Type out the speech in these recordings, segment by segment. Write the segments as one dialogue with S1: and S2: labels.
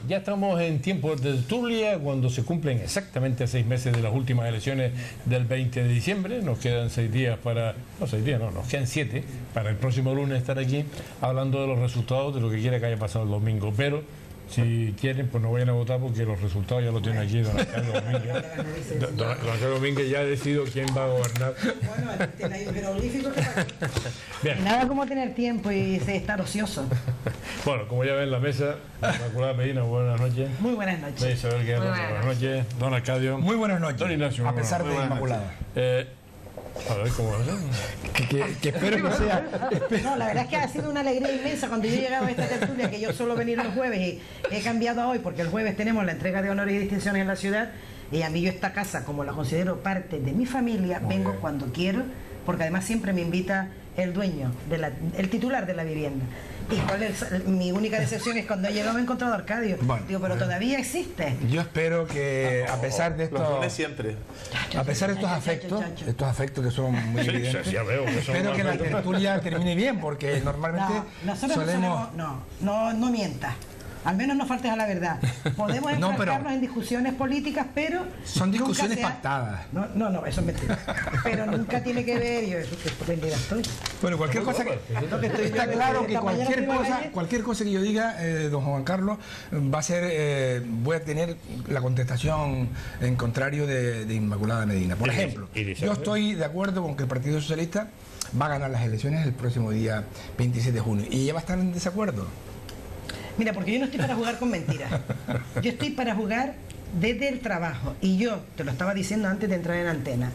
S1: ya estamos en tiempos de tertulia, cuando se cumplen exactamente 6 meses de las últimas elecciones del 20 de diciembre. Nos quedan 6 días para... No, 6 días no, nos quedan 7 para el próximo lunes estar aquí hablando de los resultados de lo que quiera que haya pasado el domingo. Pero si quieren, pues no vayan a votar porque los resultados ya los tiene aquí don Alcalde Domínguez. Don Alcalde Domínguez ya ha decidido quién va a gobernar.
S2: Bueno, tiene ahí un jeroglífico que
S1: Bien.
S2: nada como tener tiempo y estar ocioso.
S1: Bueno, como ya ven la mesa, Inmaculada Medina, buenas noches.
S2: Muy buenas noches.
S1: Isabel Guerra, buenas noches. Don Arcadio.
S3: Muy buenas noches.
S1: Don Ignacio.
S3: A pesar de Inmaculada.
S1: A ver cómo va a ser.
S3: Que espero que sea.
S2: No, la verdad es que ha sido una alegría inmensa cuando yo he llegado a esta tertulia, que yo suelo venir los jueves y he cambiado a hoy, porque el jueves tenemos la entrega de honores y distinciones en la ciudad, y a mí yo esta casa, como la considero parte de mi familia, vengo cuando quiero, porque además siempre me invita el dueño, el titular de la vivienda. Y cuál es mi única decepción es cuando he llegado me he encontrado a Arcadio.
S3: Bueno,
S2: digo, pero todavía existe.
S3: Yo espero que a pesar de estos
S4: siempre.
S3: a pesar de estos afectos que son muy evidentes,
S1: ya veo que son
S3: espero que la tertulia termine bien, porque normalmente
S2: No, nosotros
S3: solemos...
S2: no mientas. Al menos no faltes a la verdad. Podemos
S3: No,
S2: enfrascarnos
S3: pero-
S2: en discusiones políticas, pero...
S3: Son
S2: nunca
S3: discusiones
S2: sea-
S3: pactadas.
S2: No, eso es mentira. Pero nunca tiene que ver, yo eso que sorprendida estoy.
S3: Bueno, cualquier cosa que... Está claro que
S2: Esta mañana
S3: cualquier cosa que yo diga, don Juan Carlos, va a ser, voy a tener la contestación en contrario de Inmaculada Medina. Por ejemplo, yo estoy de acuerdo con que el Partido Socialista va a ganar las elecciones el próximo día 27 de junio. Y ella va a estar en desacuerdo.
S2: Mira, porque yo no estoy para jugar con mentiras. Yo estoy para jugar desde el trabajo. Y yo, te lo estaba diciendo antes de entrar en antena,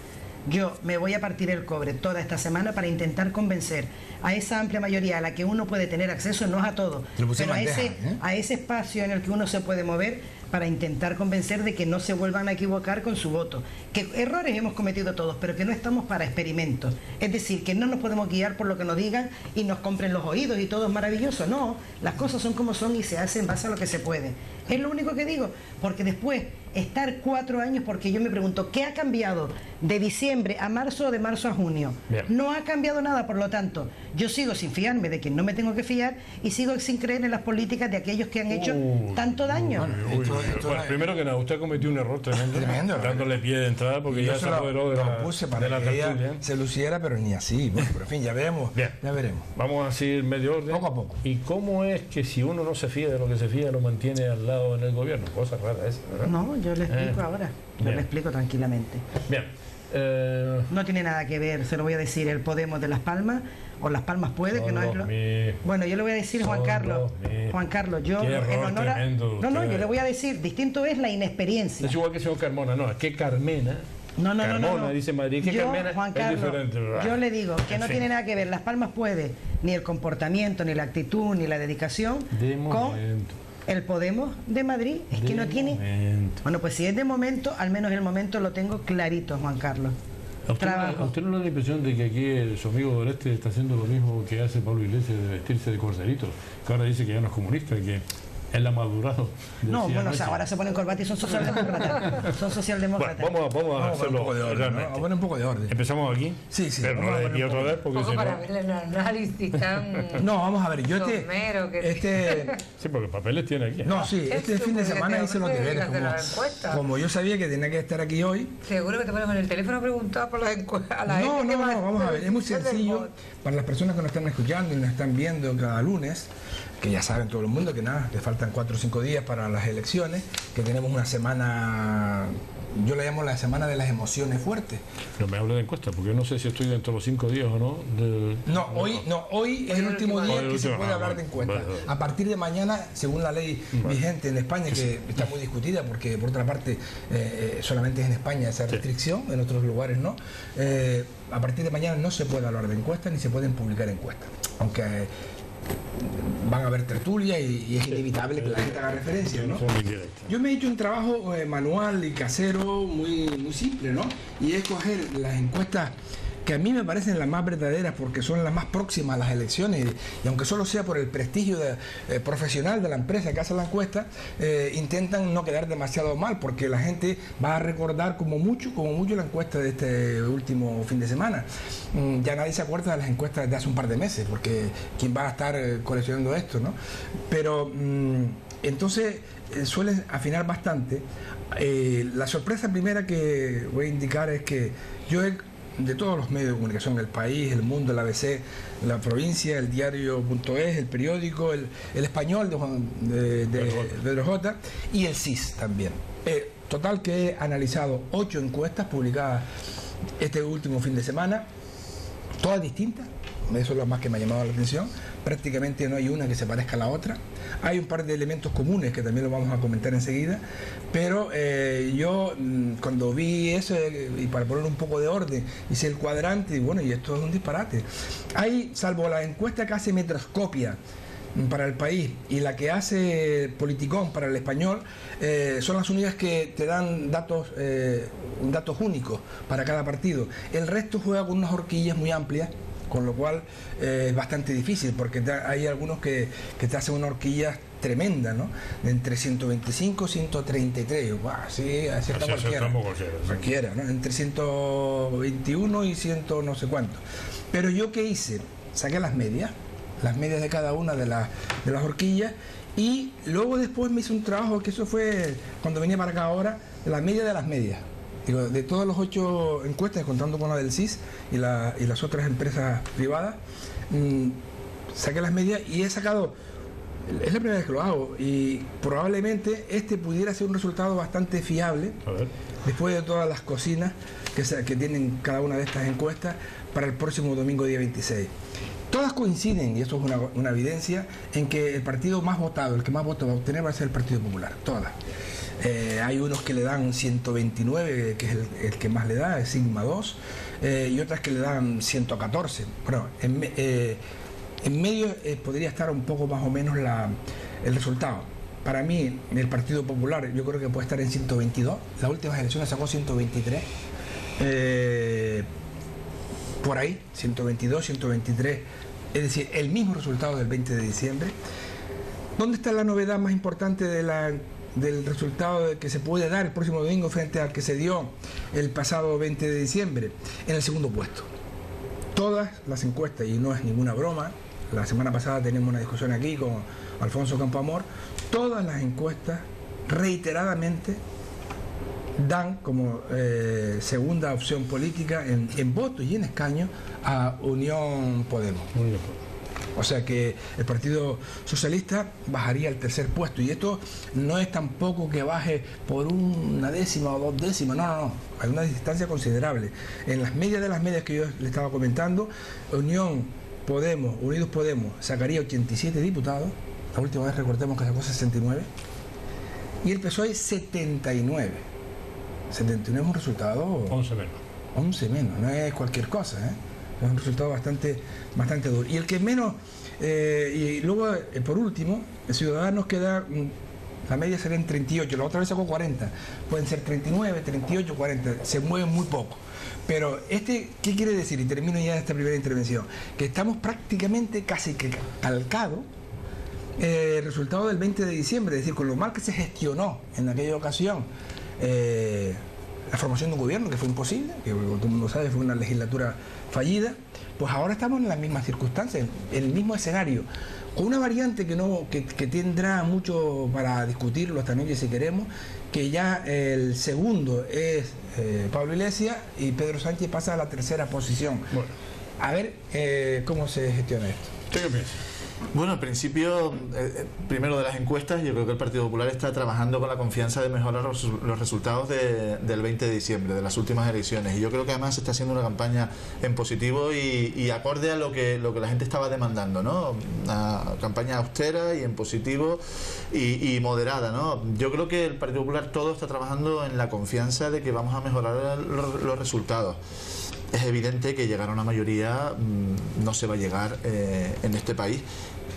S2: yo me voy a partir el cobre toda esta semana para intentar convencer a esa amplia mayoría a la que uno puede tener acceso, no es a todo,
S3: Te lo puse
S2: pero
S3: en bandeja,
S2: a ese espacio en el que uno se puede mover para intentar convencer de que no se vuelvan a equivocar con su voto. Que errores hemos cometido todos, pero que no estamos para experimentos. Es decir, que no nos podemos guiar por lo que nos digan y nos compren los oídos y todo es maravilloso. No, las cosas son como son y se hacen en base a lo que se puede. Es lo único que digo, porque después estar 4 años, porque yo me pregunto, ¿qué ha cambiado de diciembre a marzo o de marzo a junio?
S1: Bien.
S2: No ha cambiado nada, por lo tanto, yo sigo sin fiarme de quien no me tengo que fiar y sigo sin creer en las políticas de aquellos que han hecho tanto daño.
S1: Bueno, primero que nada, usted cometió un error tremendo, dándole pie de entrada porque
S3: Y
S1: ya
S3: yo
S1: se
S3: se
S1: apoderó de
S3: lo
S1: la,
S3: puse
S1: de
S3: para
S1: la
S3: que ella
S1: tertulia.
S3: se luciera, pero ni así. Bueno, pero en fin, ya veremos.
S1: Bien.
S3: Ya veremos.
S1: Vamos a seguir medio orden.
S3: Poco a poco.
S1: ¿Y cómo es que si uno no se fía de lo que se fía, lo mantiene al lado en el gobierno? Cosa rara esa, ¿verdad?
S2: No, yo le explico ahora. Yo
S1: Bien.
S2: le explico tranquilamente.
S1: Bien.
S2: No tiene nada que ver, se lo voy a decir, el Podemos de Las Palmas, o Las Palmas puede, que no es lo... Bueno, yo le voy a decir, Juan Carlos, yo
S1: Qué error
S2: en honor a...
S1: tremendo
S2: No,
S1: usted.
S2: yo le voy a decir, distinto es la inexperiencia.
S1: Es igual que el señor Carmona, no, es que Carmena.
S2: No.
S1: Carmona, dice Madrid, que
S2: Yo,
S1: Carmena
S2: Juan
S1: es
S2: Carlos,
S1: diferente.
S2: yo le digo que
S1: En
S2: no
S1: fin.
S2: tiene nada que ver, Las Palmas puede, ni el comportamiento, ni la actitud, ni la dedicación,
S1: De
S2: con
S1: momento.
S2: el Podemos de Madrid. Es que no tiene...
S1: Momento.
S2: Bueno, pues si es de momento, al menos el momento lo tengo clarito, Juan Carlos.
S1: ¿A usted no le da la impresión de que aquí su amigo Doreste está haciendo lo mismo que hace Pablo Iglesias de vestirse de corderito? Que ahora dice que ya no es comunista, que él ha madurado.
S2: No,
S1: decía
S2: bueno, o
S1: anoche.
S2: sea, ahora se ponen corbata y son socialdemócratas. Son socialdemócratas.
S1: Bueno, vamos a
S3: Vamos a poner
S1: hacerlo
S3: un poco de orden, ¿no?
S1: realmente.
S3: Vamos a poner un poco de orden.
S1: Empezamos aquí.
S3: Sí,
S1: Pero
S3: vamos
S1: no
S3: a
S1: le
S3: poner
S1: di
S3: un
S1: otra
S3: poco.
S1: vez porque
S5: Un poco
S1: si
S5: para
S1: no...
S5: ver el análisis tan
S3: No, vamos a ver, yo
S5: somero que
S1: Sí, porque papeles tiene aquí.
S3: No, sí, este
S5: Eso,
S3: fin de
S5: porque
S3: semana
S5: te
S3: hice los
S5: ofrecen
S3: deberes.
S5: hacer las encuestas.
S3: Como yo sabía que tenía que estar aquí hoy.
S5: Seguro que te pones con el teléfono a preguntar por las encuestas a la
S3: No,
S5: gente que va
S3: vamos a ver, es muy
S5: hacer
S3: sencillo
S5: voto.
S3: para las personas que nos están escuchando y nos están viendo cada lunes, que ya saben todo el mundo que nada, que faltan 4 o 5 días para las elecciones, que tenemos una semana, yo la llamo la semana de las emociones fuertes.
S1: No me hable de encuesta, porque yo no sé si estoy dentro de los 5 días o no.
S3: Hoy es el último día
S1: Hoy
S3: que se
S1: último,
S3: puede hablar
S1: vale,
S3: de encuestas.
S1: vale.
S3: A partir de mañana, según la ley vigente en España, que está muy discutida, porque por otra parte solamente es en España esa restricción, en otros lugares no, a partir de mañana no se puede hablar de encuestas ni se pueden publicar encuestas. Aunque van a haber tertulias y es inevitable que la gente haga referencia, ¿no?
S1: Son muy directas.
S3: Yo me he hecho un trabajo manual y casero muy simple, ¿no? Y es coger las encuestas que a mí me parecen las más verdaderas porque son las más próximas a las elecciones, y aunque solo sea por el prestigio profesional de la empresa que hace la encuesta, intentan no quedar demasiado mal, porque la gente va a recordar como mucho la encuesta de este último fin de semana. Ya nadie se acuerda de las encuestas de hace un par de meses, porque quién va a estar coleccionando esto, ¿no? Pero entonces suelen afinar bastante. La sorpresa primera que voy a indicar es que yo de todos los medios de comunicación, El País, El Mundo, el ABC, La Provincia, El Diario.es, El Periódico, el Español de Pedro J y el CIS también. Total que he analizado 8 encuestas publicadas este último fin de semana, todas distintas. Eso es lo más que me ha llamado la atención. Prácticamente no hay una que se parezca a la otra. Hay un par de elementos comunes que también lo vamos a comentar enseguida, pero yo cuando vi eso, y para poner un poco de orden, hice el cuadrante y bueno, y esto es un disparate. Hay, salvo la encuesta que hace Metroscopia para El País y la que hace Politicón para El Español, son las únicas que te dan datos únicos para cada partido. El resto juega con unas horquillas muy amplias, con lo cual es bastante difícil, porque hay algunos que te hacen una horquilla tremenda, ¿no? De entre 125 y 133. ¡Guau! Sí, así está cualquiera, ¿no? Entre 121 y 100 no sé cuánto. Pero yo, ¿qué hice? Saqué las medias de cada una de las horquillas, y luego después me hice un trabajo, que eso fue cuando venía para acá ahora, la media de las medias. De todas las 8 encuestas, contando con la del CIS y las otras empresas privadas, saqué las medias y he sacado, es la primera vez que lo hago, y probablemente este pudiera ser un resultado bastante fiable, después de todas las cocinas que tienen cada una de estas encuestas para el próximo domingo día 26. Todas coinciden, y esto es una evidencia, en que el partido más votado, el que más votos va a obtener, va a ser el Partido Popular, todas. Hay unos que le dan 129, que es el que más le da, es Sigma 2, y otras que le dan 114. Bueno, en medio podría estar un poco más o menos el resultado. Para mí, el Partido Popular, yo creo que puede estar en 122. Las últimas elecciones sacó 123. Por ahí, 122, 123. Es decir, el mismo resultado del 20 de diciembre. ¿Dónde está la novedad más importante del resultado que se puede dar el próximo domingo frente al que se dio el pasado 20 de diciembre? En el segundo puesto. Todas las encuestas, y no es ninguna broma, la semana pasada tenemos una discusión aquí con Alfonso Campoamor, todas las encuestas reiteradamente dan como segunda opción política en votos y en escaños a Unión Podemos. O sea que el Partido Socialista bajaría al tercer puesto, y esto no es tampoco que baje por una décima o 2 décimas, no, hay una distancia considerable. En las medias de las medias que yo le estaba comentando, Unidos Podemos sacaría 87 diputados, la última vez recordemos que sacó 69, y el PSOE 79. 79 es un resultado...
S1: 11 menos. 11
S3: menos, no es cualquier cosa, es un resultado bastante duro. Y el que menos, y luego por último, el Ciudadanos queda, la media será en 38, la otra vez sacó 40, pueden ser 39, 38, 40, se mueven muy poco. Pero ¿qué quiere decir? Y termino ya esta primera intervención, que estamos prácticamente casi que calcados el resultado del 20 de diciembre, es decir, con lo mal que se gestionó en aquella ocasión la formación de un gobierno, que fue imposible, que como todo el mundo sabe fue una legislatura fallida, pues ahora estamos en las mismas circunstancias, en el mismo escenario, con una variante que tendrá mucho para discutirlo esta noche si queremos, que ya el segundo es Pablo Iglesias, y Pedro Sánchez pasa a la tercera posición. Bueno, a ver cómo se gestiona esto.
S1: ¿Qué piensas?
S4: Bueno, al principio, primero de las encuestas, yo creo que el Partido Popular está trabajando con la confianza de mejorar los resultados del 20 de diciembre, de las últimas elecciones. Y yo creo que además se está haciendo una campaña en positivo y acorde a lo que la gente estaba demandando, ¿no? Una campaña austera y en positivo y moderada, ¿no? Yo creo que el Partido Popular todo está trabajando en la confianza de que vamos a mejorar los resultados. es evidente que llegar a una mayoría no se va a llegar en este país,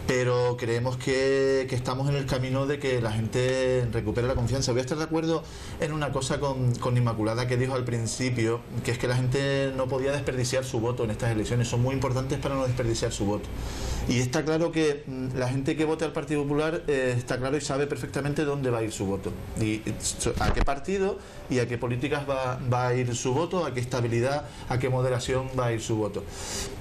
S4: pero creemos que estamos en el camino de que la gente recupere la confianza. Voy a estar de acuerdo en una cosa con Inmaculada, que dijo al principio, que es que la gente no podía desperdiciar su voto en estas elecciones. Son muy importantes para no desperdiciar su voto. Y está claro que la gente que vote al Partido Popular está claro y sabe perfectamente dónde va a ir su voto, y a qué partido y a qué políticas va a ir su voto, a qué estabilidad, a qué moderación va a ir su voto.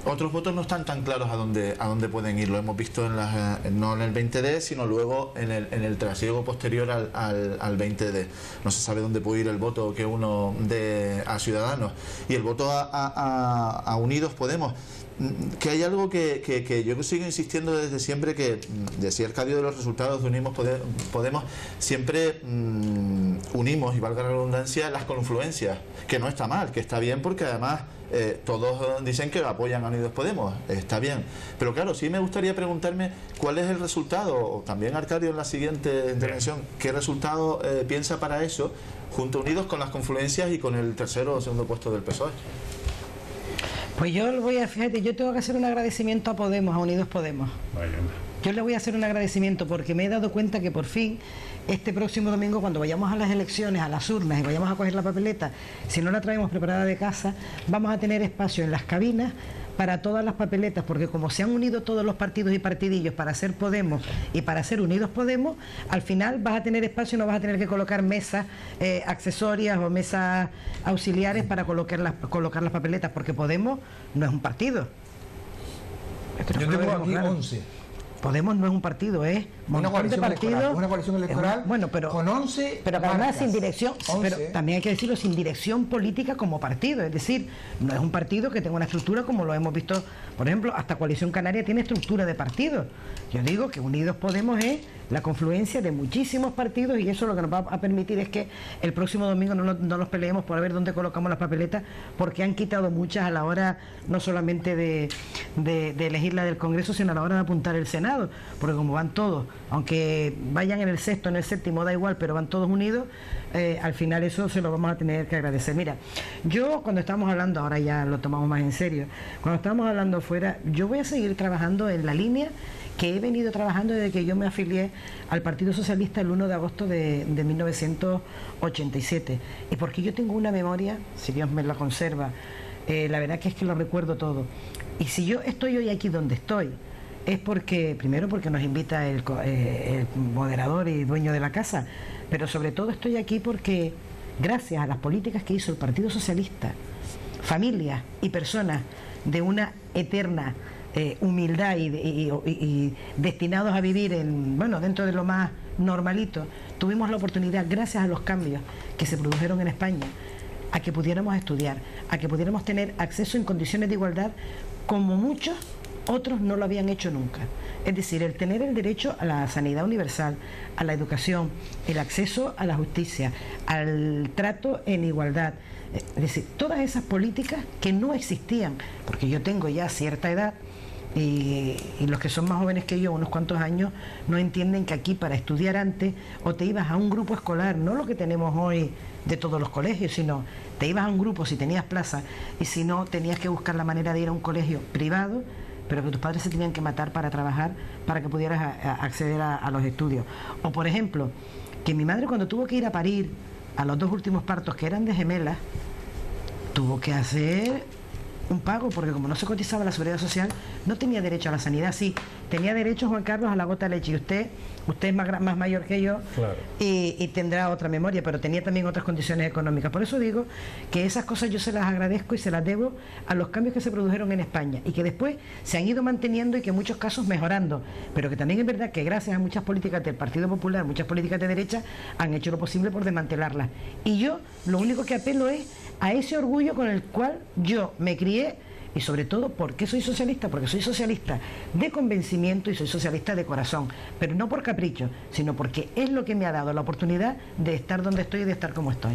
S4: Otros votos no están tan claros a dónde pueden ir. Lo hemos visto no en el 20D, sino luego en el trasiego posterior al 20D. No se sabe dónde puede ir el voto que uno dé a Ciudadanos. Y el voto a Unidos Podemos, que hay algo que yo sigo insistiendo desde siempre, que decía Arcadio de los resultados de Unimos Podemos, siempre unimos, y valga la redundancia, las confluencias, que no está mal, que está bien, porque además todos dicen que apoyan a Unidos Podemos, está bien, pero claro, sí me gustaría preguntarme cuál es el resultado, o también Arcadio en la siguiente intervención, qué resultado piensa para eso, junto a Unidos, con las confluencias y con el tercero o segundo puesto del PSOE.
S2: Pues yo yo tengo que hacer un agradecimiento a Podemos, a Unidos Podemos. Yo le voy a hacer un agradecimiento porque me he dado cuenta que por fin, este próximo domingo, cuando vayamos a las elecciones, a las urnas, y vayamos a coger la papeleta, si no la traemos preparada de casa, vamos a tener espacio en las cabinas para todas las papeletas, porque como se han unido todos los partidos y partidillos para hacer Podemos y para hacer Unidos Podemos, al final vas a tener espacio y no vas a tener que colocar mesas accesorias o mesas auxiliares para colocar las papeletas, porque Podemos no es un partido.
S3: Yo tengo aquí 11.
S2: Podemos no es un partido, es
S3: una coalición electoral
S2: bueno, pero,
S3: con 11
S2: pero además sin dirección,
S3: 11.
S2: Pero también hay que decirlo, sin dirección política como partido, es decir, no es un partido que tenga una estructura como lo hemos visto, por ejemplo, hasta Coalición Canaria tiene estructura de partido. Yo digo que Unidos Podemos es la confluencia de muchísimos partidos, y eso lo que nos va a permitir es que el próximo domingo no nos peleemos por ver dónde colocamos las papeletas, porque han quitado muchas a la hora no solamente de elegir la del Congreso, sino a la hora de apuntar el Senado, porque como van todos, aunque vayan en el sexto, en el séptimo, da igual, pero van todos unidos, al final eso se lo vamos a tener que agradecer. Mira, yo cuando estábamos hablando, ahora ya lo tomamos más en serio, cuando estábamos hablando afuera, yo voy a seguir trabajando en la línea que he venido trabajando desde que yo me afilié al Partido Socialista el 1 de agosto de 1987. Y porque yo tengo una memoria, si Dios me la conserva, la verdad que es que lo recuerdo todo. Y si yo estoy hoy aquí donde estoy, es porque, primero porque nos invita el moderador y dueño de la casa, pero sobre todo estoy aquí porque, gracias a las políticas que hizo el Partido Socialista, familias y personas de una eterna humildad y destinados a vivir dentro de lo más normalito, tuvimos la oportunidad, gracias a los cambios que se produjeron en España, a que pudiéramos estudiar, a que pudiéramos tener acceso en condiciones de igualdad como muchos otros no lo habían hecho nunca. Es decir, el tener el derecho a la sanidad universal, a la educación, el acceso a la justicia, al trato en igualdad. Es decir, todas esas políticas que no existían, porque yo tengo ya cierta edad, y los que son más jóvenes que yo, unos cuantos años, no entienden que aquí para estudiar antes o te ibas a un grupo escolar, no lo que tenemos hoy de todos los colegios, sino te ibas a un grupo si tenías plaza, y si no tenías que buscar la manera de ir a un colegio privado, pero que tus padres se tenían que matar para trabajar para que pudieras acceder a los estudios. O por ejemplo, que mi madre, cuando tuvo que ir a parir a los 2 últimos partos, que eran de gemelas, tuvo que hacer un pago, porque como no se cotizaba la seguridad social, no tenía derecho a la sanidad. Sí, tenía derecho, Juan Carlos, a la gota de leche, y usted es más mayor que yo, claro, y tendrá otra memoria, pero tenía también otras condiciones económicas. Por eso digo que esas cosas yo se las agradezco y se las debo a los cambios que se produjeron en España, y que después se han ido manteniendo y que en muchos casos mejorando, pero que también es verdad que gracias a muchas políticas del Partido Popular, muchas políticas de derecha, han hecho lo posible por desmantelarlas. Y yo lo único que apelo es a ese orgullo con el cual yo me crié, y sobre todo, ¿por qué soy socialista? Porque soy socialista de convencimiento y soy socialista de corazón, pero no por capricho, sino porque es lo que me ha dado la oportunidad de estar donde estoy y de estar como estoy.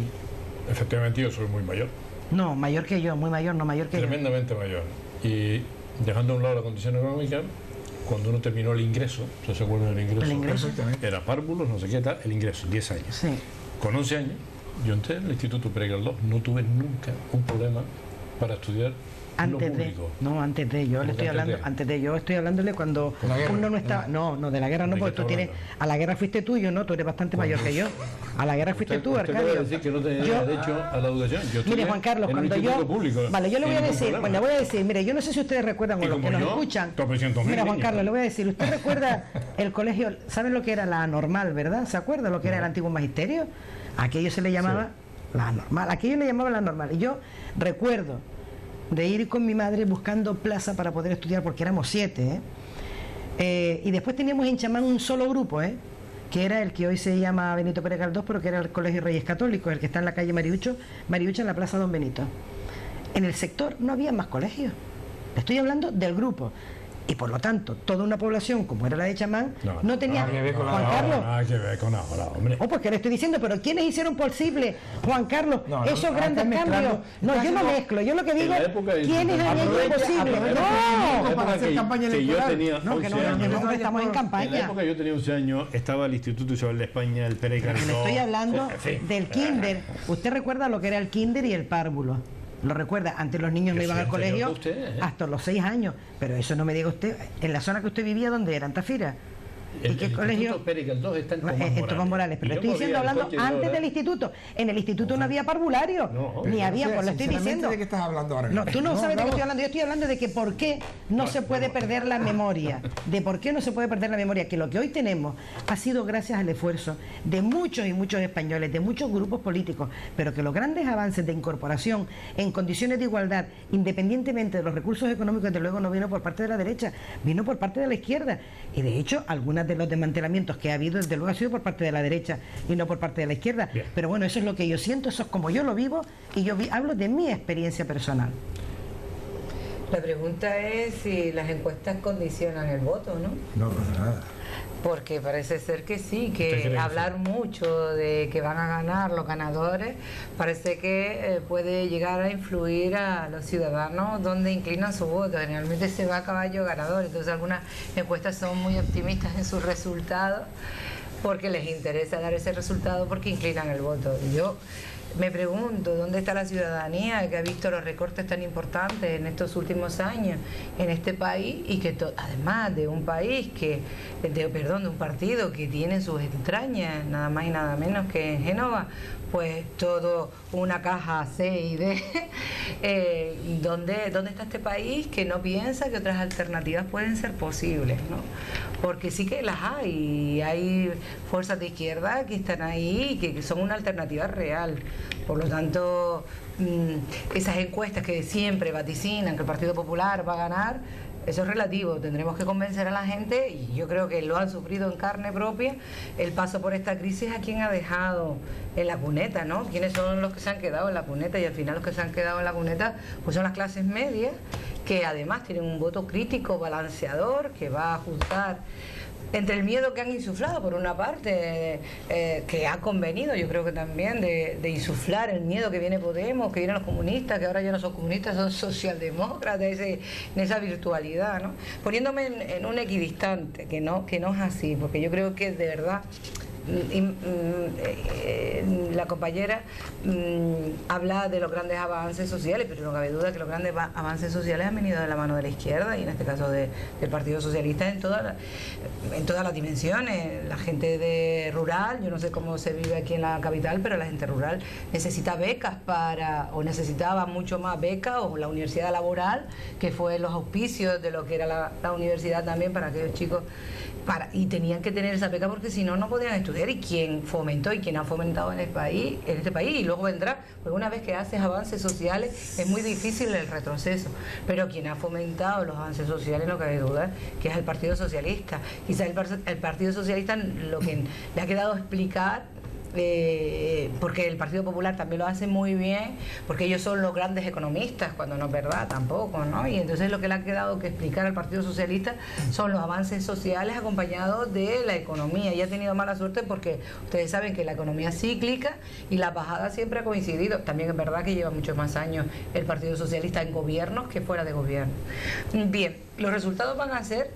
S1: Efectivamente, yo soy muy mayor.
S2: No, mayor que yo, muy mayor, no mayor que
S1: Tremendamente
S2: yo.
S1: mayor. Y dejando a un lado la condición económica, cuando uno terminó el ingreso, ¿se acuerdan del ingreso?
S2: El ingreso.
S1: Era párvulos, no sé qué tal, el ingreso, 10 años.
S2: Sí.
S1: Con 11 años, yo entré en el Instituto Pere Galdós, no tuve nunca un problema para estudiar lo
S2: Antes de,
S1: público.
S2: no, antes de, yo le estoy hablando,
S1: antes de.
S2: antes de, yo estoy hablándole cuando
S3: ¿Con la guerra?
S2: uno no está, no, de la guerra no,
S1: ¿De qué
S2: porque tú
S1: está
S2: tienes,
S1: hablando?
S2: a la guerra fuiste tú, yo no, tú eres bastante mayor que yo, a la guerra fuiste tú,
S1: Usted acaba de
S2: Arcadio.
S1: decir que no tenía
S2: Yo-
S1: derecho a la educación. Yo
S2: Mire,
S1: estudié
S2: Juan Carlos,
S1: en un
S2: cuando
S1: instituto
S2: yo,
S1: público,
S2: vale, yo le voy a
S1: sin ningún
S2: decir,
S1: problema.
S2: pues le voy a decir, mire, yo no sé si ustedes recuerdan
S1: Y
S2: o los
S1: como
S2: que nos
S1: yo,
S2: escuchan,
S1: 300.000
S2: mira, Juan
S1: niños.
S2: Carlos, le voy a decir, ¿usted recuerda el colegio, saben lo que era la normal, verdad? ¿Se acuerda lo que era el antiguo magisterio? Aquello se le llamaba la normal, aquello le llamaban la normal, y yo recuerdo de ir con mi madre buscando plaza para poder estudiar, porque éramos 7, y después teníamos en Chamán un solo grupo, que era el que hoy se llama Benito Pérez Galdós, pero que era el Colegio Reyes Católicos, el que está en la calle Mariucho en la Plaza Don Benito. En el sector no había más colegios, estoy hablando del grupo. Y por lo tanto, toda una población como era la de Chamán no tenía...
S3: nada que ver con la
S2: Juan
S3: de ahora,
S2: Carlos,
S1: Nada que ver con ahora, hombre.
S2: oh, pues que le estoy diciendo, pero ¿quiénes hicieron posible, Juan Carlos,
S3: No,
S2: esos
S3: ahora
S2: grandes
S3: estás
S2: cambios?
S3: mezclando,
S2: No,
S3: estás
S2: yo no
S3: haciendo-
S2: mezclo, yo lo que digo,
S1: En la época del
S2: ¿quiénes habían hecho
S3: aprovecha-
S2: posible?
S3: aprovecha
S2: No,
S3: para hacer campaña
S1: que yo
S3: electoral.
S1: tenía
S2: no, que
S1: 11
S2: no,
S1: años.
S2: nosotros estamos en
S1: En la
S2: campaña.
S1: época que yo tenía 11 años, estaba el Instituto Isabel de España, el Pérez
S2: Le
S1: Galdós.
S2: estoy hablando
S1: en fin.
S2: del kinder. ¿Usted recuerda lo que era el kinder y el párvulo? ¿Lo recuerda? Antes los niños no
S1: Yo
S2: iban
S1: soy
S2: al
S1: anterior
S2: colegio
S1: que usted, ¿eh?
S2: hasta los 6 años. Pero eso no me diga usted. ¿En la zona que usted vivía dónde era? ¿En Tafira? ¿Y
S1: El
S2: qué
S1: Instituto
S2: colegio?
S1: Pérez Galdós está en Tomás
S2: En Tomás Morales, pero
S1: Y
S2: estoy
S1: yo
S2: diciendo,
S1: movía el
S2: hablando
S1: coche
S2: antes
S1: ahora.
S2: del instituto. En el instituto no había parvulario,
S1: No,
S2: ni había,
S3: O sea,
S2: pues lo estoy
S3: sinceramente,
S2: diciendo.
S3: ¿de qué estás hablando ahora?
S2: No, tú no sabes de qué
S3: hablamos-
S2: estoy hablando. Yo estoy hablando de que por qué no se puede perder la memoria. De por qué no se puede perder la memoria. Que lo que hoy tenemos ha sido gracias al esfuerzo de muchos y muchos españoles, de muchos grupos políticos, pero que los grandes avances de incorporación en condiciones de igualdad, independientemente de los recursos económicos, desde luego no vino por parte de la derecha, vino por parte de la izquierda. Y de hecho, algunos de los desmantelamientos que ha habido, desde luego, ha sido por parte de la derecha y no por parte de la izquierda.
S1: Bien.
S2: Pero bueno, eso es lo que yo siento, eso es como yo lo vivo y yo hablo de mi experiencia personal.
S5: La pregunta es si las encuestas condicionan el voto, ¿no?
S3: No, para nada.
S5: Porque parece ser que sí,
S1: ¿Usted cree
S5: que
S1: que
S5: hablar mucho de que van a ganar los ganadores, parece que puede llegar a influir a los ciudadanos donde inclinan su voto. Generalmente se va a caballo ganador, entonces algunas encuestas son muy optimistas en sus resultados porque les interesa dar ese resultado porque inclinan el voto. Y yo me pregunto, ¿dónde está la ciudadanía que ha visto los recortes tan importantes en estos últimos años en este país y que además de un país que, de un partido que tiene sus entrañas, nada más y nada menos que en Génova, pues todo una caja C y D, ¿dónde está este país que no piensa que otras alternativas pueden ser posibles, ¿no? Porque sí que las hay fuerzas de izquierda que están ahí y que son una alternativa real. Por lo tanto, esas encuestas que siempre vaticinan que el Partido Popular va a ganar, eso es relativo, tendremos que convencer a la gente, y yo creo que lo han sufrido en carne propia, el paso por esta crisis a quien ha dejado en la cuneta, ¿no? ¿Quiénes son los que se han quedado en la cuneta? Y al final los que se han quedado en la cuneta pues son las clases medias, que además tienen un voto crítico, balanceador, que va a juzgar entre el miedo que han insuflado, por una parte, que ha convenido, yo creo que también, de insuflar el miedo que viene Podemos, que vienen los comunistas, que ahora ya no son comunistas, son socialdemócratas, en esa virtualidad, ¿no? Poniéndome en un equidistante, que no es así, porque yo creo que de verdad la compañera habla de los grandes avances sociales, pero no cabe duda que los grandes avances sociales han venido de la mano de la izquierda y en este caso del Partido Socialista en todas las dimensiones. La gente de rural, yo no sé cómo se vive aquí en la capital, pero la gente rural necesita becas o necesitaba mucho más becas, o la universidad laboral, que fue los auspicios de lo que era la universidad también para aquellos chicos, y tenían que tener esa beca porque si no, no podían estudiar. Y quien fomentó y quien ha fomentado en este país, y luego vendrá, pues una vez que haces avances sociales es muy difícil el retroceso, pero quien ha fomentado los avances sociales, no cabe duda, que es el Partido Socialista. Quizás el Partido Socialista lo que le ha quedado explicar, porque el Partido Popular también lo hace muy bien, porque ellos son los grandes economistas, cuando no es verdad tampoco, ¿no? Y entonces lo que le ha quedado que explicar al Partido Socialista son los avances sociales acompañados de la economía. Y ha tenido mala suerte porque ustedes saben que la economía es cíclica y la bajada siempre ha coincidido. También es verdad que lleva muchos más años el Partido Socialista en gobiernos que fuera de gobierno. Bien, los resultados van a ser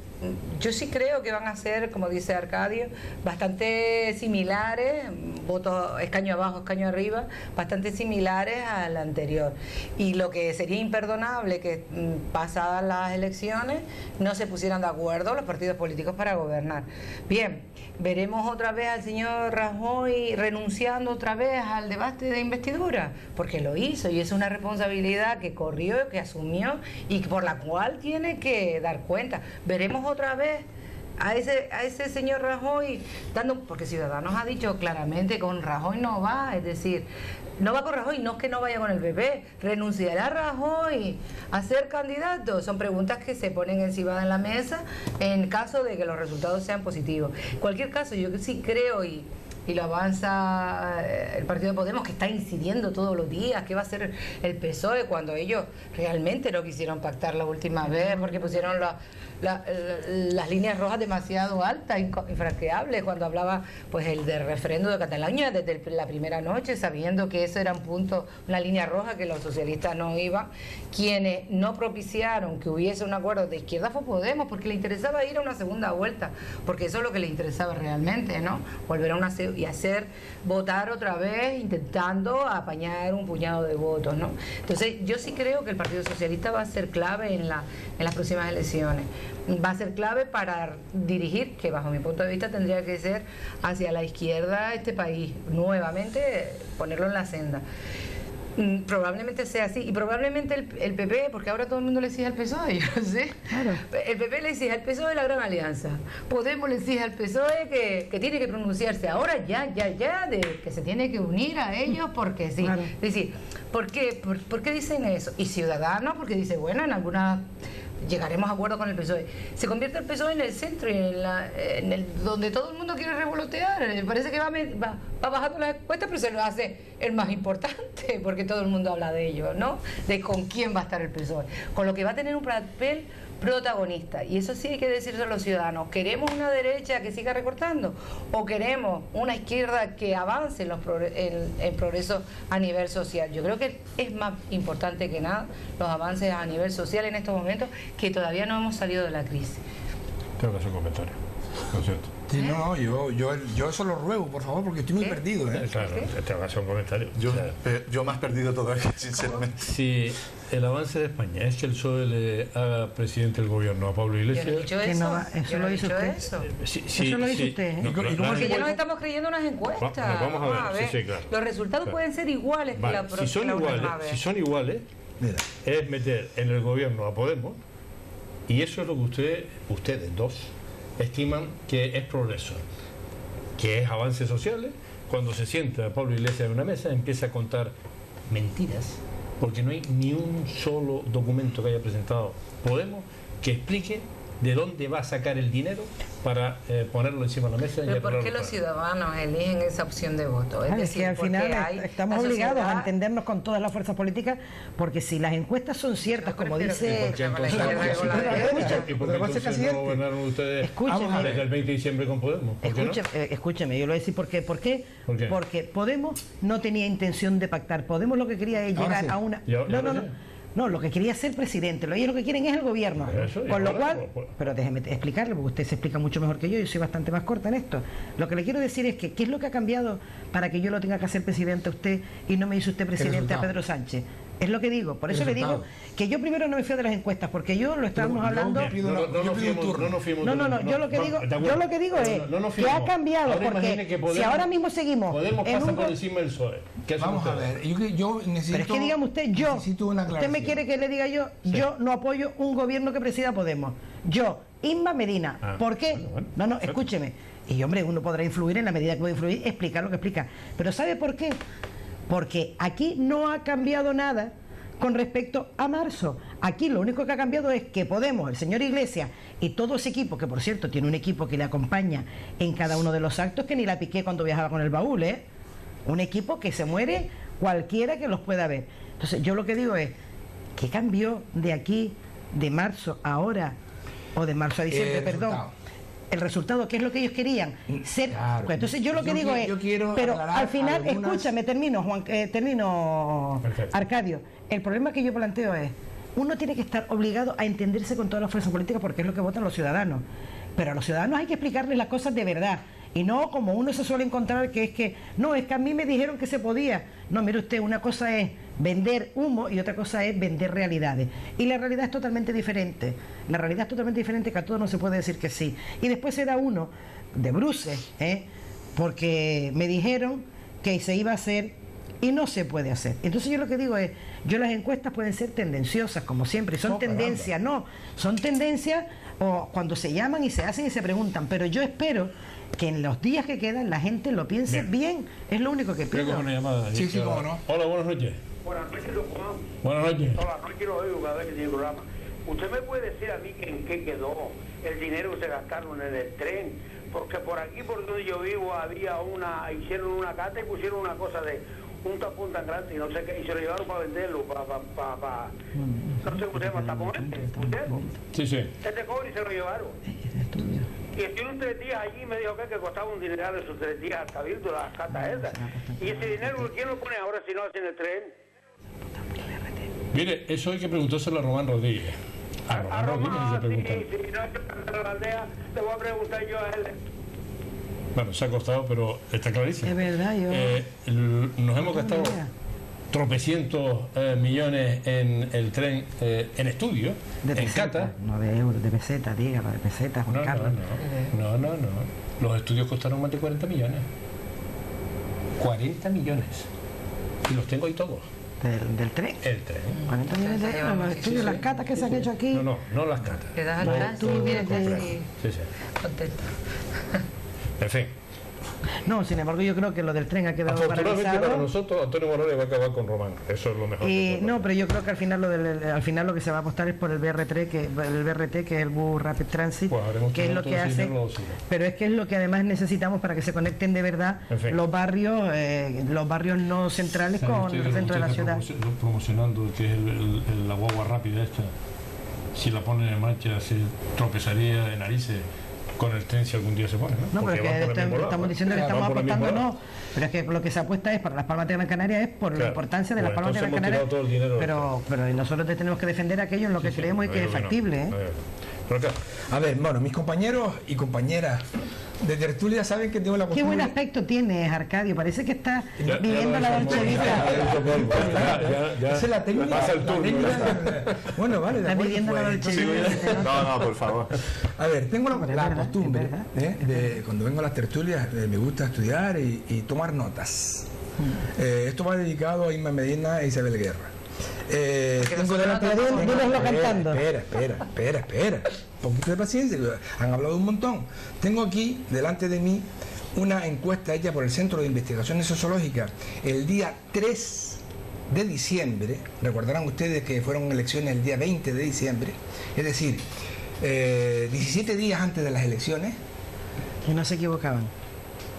S5: yo sí creo que van a ser, como dice Arcadio, bastante similares, votos escaño abajo, escaño arriba, bastante similares al anterior. Y lo que sería imperdonable que pasadas las elecciones no se pusieran de acuerdo los partidos políticos para gobernar. Bien, veremos otra vez al señor Rajoy renunciando otra vez al debate de investidura, porque lo hizo y es una responsabilidad que corrió, que asumió y por la cual tiene que dar cuenta. Veremos otra vez a ese señor Rajoy dando, porque Ciudadanos ha dicho claramente con Rajoy no va, es decir, no va con Rajoy, no es que no vaya con el PP, renunciará Rajoy a ser candidato. Son preguntas que se ponen encima de la mesa en caso de que los resultados sean positivos. En cualquier caso, yo sí creo y lo avanza el partido de Podemos, que está incidiendo todos los días, que va a hacer el PSOE cuando ellos realmente no quisieron pactar la última vez porque pusieron las líneas rojas demasiado altas, infranqueables, cuando hablaba pues el del referendo de Cataluña desde la primera noche, sabiendo que eso era un punto, una línea roja que los socialistas no iban. Quienes no propiciaron que hubiese un acuerdo de izquierda fue Podemos, porque le interesaba ir a una segunda vuelta, porque eso es lo que le interesaba realmente, ¿no? Volver a una y hacer votar otra vez intentando apañar un puñado de votos, ¿no? Entonces yo sí creo que el Partido Socialista va a ser clave en las próximas elecciones, va a ser clave para dirigir, que bajo mi punto de vista tendría que ser hacia la izquierda este país, nuevamente ponerlo en la senda. Probablemente sea así, y probablemente el PP, porque ahora todo el mundo le exige al PSOE, yo no sé. Claro. El PP le exige al PSOE la gran alianza, Podemos le exige al PSOE que tiene que pronunciarse ahora ya, de que se tiene que unir a ellos porque sí. Claro. Es decir, ¿por qué dicen eso? Y Ciudadanos, porque dice, bueno, en algunas llegaremos a acuerdo con el PSOE. Se convierte el PSOE en el centro y en el donde todo el mundo quiere revolotear. Parece que va bajando las encuestas, pero se lo hace el más importante, porque todo el mundo habla de ello, ¿no? De con quién va a estar el PSOE. Con lo que va a tener un papel protagonista. Y eso sí hay que decirlo a los ciudadanos. ¿Queremos una derecha que siga recortando? ¿O queremos una izquierda que avance en progreso a nivel social? Yo creo que es más importante que nada los avances a nivel social en estos momentos, que todavía no hemos salido de la crisis.
S1: Tengo que hacer un comentario, ¿no es cierto?
S3: Sí, no, yo eso lo ruego, por favor, porque estoy muy perdido, ¿eh?
S1: Claro, tengo que hacer un comentario.
S4: Yo más perdido todavía, sinceramente.
S1: Si el avance de España es que el PSOE le haga presidente del gobierno a Pablo Iglesias...
S5: Yo no he dicho eso.
S2: Eso lo hizo usted. Eso lo hizo usted.
S5: Porque ya nos estamos creyendo unas encuestas.
S1: Vamos a ver. Sí, claro.
S5: Los resultados pueden ser iguales que la próxima vez.
S1: Si son iguales, mira, es meter en el gobierno a Podemos, y eso es lo que ustedes dos estiman que es progreso, que es avances sociales. Cuando se sienta Pablo Iglesias en una mesa, empieza a contar mentiras, porque no hay ni un solo documento que haya presentado Podemos que explique de dónde va a sacar el dinero para ponerlo encima de la mesa.
S5: ¿Pero por qué los ciudadanos eligen esa opción de voto? Es decir,
S2: que al final estamos obligados a entendernos con todas las fuerzas políticas, porque si las encuestas son ciertas, como dice...
S1: ¿Y por qué entonces no gobernaron ustedes desde el 20 de diciembre con Podemos?
S2: Escúcheme, yo lo voy a decir por qué. ¿Por qué? Porque Podemos no tenía intención de pactar. Podemos lo que quería es llegar a una... No, lo que quería ser presidente, ellos lo que quieren es el gobierno. Con lo cual, pero déjeme explicarle, porque usted se explica mucho mejor que yo soy bastante más corta en esto. Lo que le quiero decir es que, ¿qué es lo que ha cambiado para que yo lo tenga que hacer presidente a usted y no me hizo usted presidente a Pedro Sánchez? Es lo que digo, por eso le digo que yo primero no me fío de las encuestas, porque yo lo estábamos hablando... No, yo lo que digo es que ha cambiado, porque si ahora mismo seguimos...
S1: Podemos pasar por encima del PSOE.
S3: Vamos a ver, yo necesito...
S2: Pero es que dígame usted, me quiere que le diga yo no apoyo un gobierno que presida Podemos. Yo, Inma Medina. ¿Por qué? No, escúcheme. Y hombre, uno podrá influir en la medida que puede influir, explicar lo que explica. Pero ¿sabe por qué? Porque aquí no ha cambiado nada con respecto a marzo. Aquí lo único que ha cambiado es que Podemos, el señor Iglesias y todo ese equipo, que por cierto tiene un equipo que le acompaña en cada uno de los actos, que ni la piqué cuando viajaba con el baúl, ¿eh? Un equipo que se muere cualquiera que los pueda ver. Entonces yo lo que digo es, ¿qué cambió de aquí, de marzo a ahora, o de marzo a diciembre, perdón? El resultado, ¿qué es lo que ellos querían? Ser. Claro. Pues entonces yo lo que digo es, pero al final, escúchame, termino, Arcadio. El problema que yo planteo es uno tiene que estar obligado a entenderse con todas las fuerzas políticas porque es lo que votan los ciudadanos. Pero a los ciudadanos hay que explicarles las cosas de verdad. Y no como uno se suele encontrar que es que a mí me dijeron que se podía. No, mire usted, una cosa es vender humo y otra cosa es vender realidades. Y la realidad es totalmente diferente. La realidad es totalmente diferente, que a todos no se puede decir que sí. Y después se da uno de bruces, porque me dijeron que se iba a hacer y no se puede hacer. Entonces yo lo que digo es, las encuestas pueden ser tendenciosas, como siempre, son tendencias, son tendencias o cuando se llaman y se hacen y se preguntan, pero yo espero que en los días que quedan la gente lo piense bien, es lo único que pido.
S1: Una llamada.
S3: Sí, cómo no.
S1: Hola, buenas noches.
S6: Buenas noches, don Juan.
S1: Buenas noches.
S6: Hola, no quiero oír cada vez que tiene programa. ¿Usted me puede decir a mí en qué quedó el dinero que se gastaron en el tren? Porque por aquí, por donde yo vivo, hicieron una cata y pusieron una cosa de un tapón tan grande y no sé qué, y se lo llevaron para venderlo, no sé cómo se llama, tapón
S1: Sí.
S6: Este cobre y se lo llevaron. Y estuve 3 días allí y me dijo que costaba un dineral esos 3 días al cabildo, las catas esas. Y ese dinero, ¿quién lo pone ahora si no hacen el tren?
S1: Mire, eso hay que preguntárselo a Román Rodríguez. A Román Rodríguez se pregunta.
S6: Si no es la aldea, te voy a preguntar yo a él.
S1: Bueno, se ha costado, pero está clarísimo.
S2: Es verdad,
S1: nos hemos gastado tropecientos millones en el tren, en estudio, en cata.
S2: No de euros, de pesetas, dígalo, de pesetas, Juan Carlos.
S1: No. Los estudios costaron más de 40 millones. 40 millones. Y los tengo ahí todos.
S2: ¿Del tren?
S1: El tren.
S2: 40 millones de euros, los estudios, las catas que se han hecho aquí.
S1: No las catas.
S5: Le das al tránsito y vienes así contento.
S1: En fin.
S2: No, sin embargo, yo creo que lo del tren ha quedado
S1: Afortunadamente
S2: paralizado.
S1: para nosotros, Antonio Morales va a acabar con Román. Eso es lo mejor.
S2: No, pero yo creo que al final lo que se va a apostar es por el BRT, que es el Bus Rapid Transit,
S1: pues
S2: que es lo que hace. Pero es que es lo que además necesitamos para que se conecten de verdad los barrios no centrales con el centro de la ciudad.
S1: Promocionando que es la guagua rápida esta. Si la ponen en marcha, se tropezaría de narices con el tren si algún día se pone, ¿no?
S2: No, pero es que estamos diciendo que estamos apostando, no. Pero es que lo que se apuesta es para las Palmas de Gran Canaria, es por la importancia de las Palmas de Gran Canaria. Pero nosotros tenemos que defender aquello en lo que creemos y que es factible.
S3: A ver, bueno, mis compañeros y compañeras de tertulia saben que tengo la costumbre...
S2: Qué buen aspecto tienes, Arcadio. Parece que estás viviendo la Dolce Vita.
S3: Esa es la técnica.
S4: Pasa el turno.
S3: Bueno, vale.
S2: Estás viviendo la Dolce Vita.
S4: No, por favor.
S3: A ver, tengo la costumbre de cuando vengo a las tertulias, me gusta estudiar y tomar notas. Esto va dedicado a Inma Medina e Isabel Guerra. Tengo delante de
S2: Dínoslo cantando.
S3: Espera. Un poquito de paciencia, han hablado un montón. Tengo aquí delante de mí una encuesta hecha por el Centro de Investigaciones Sociológicas el día 3 de diciembre. Recordarán ustedes que fueron elecciones el día 20 de diciembre, es decir, 17 días antes de las elecciones.
S2: Y no se equivocaban.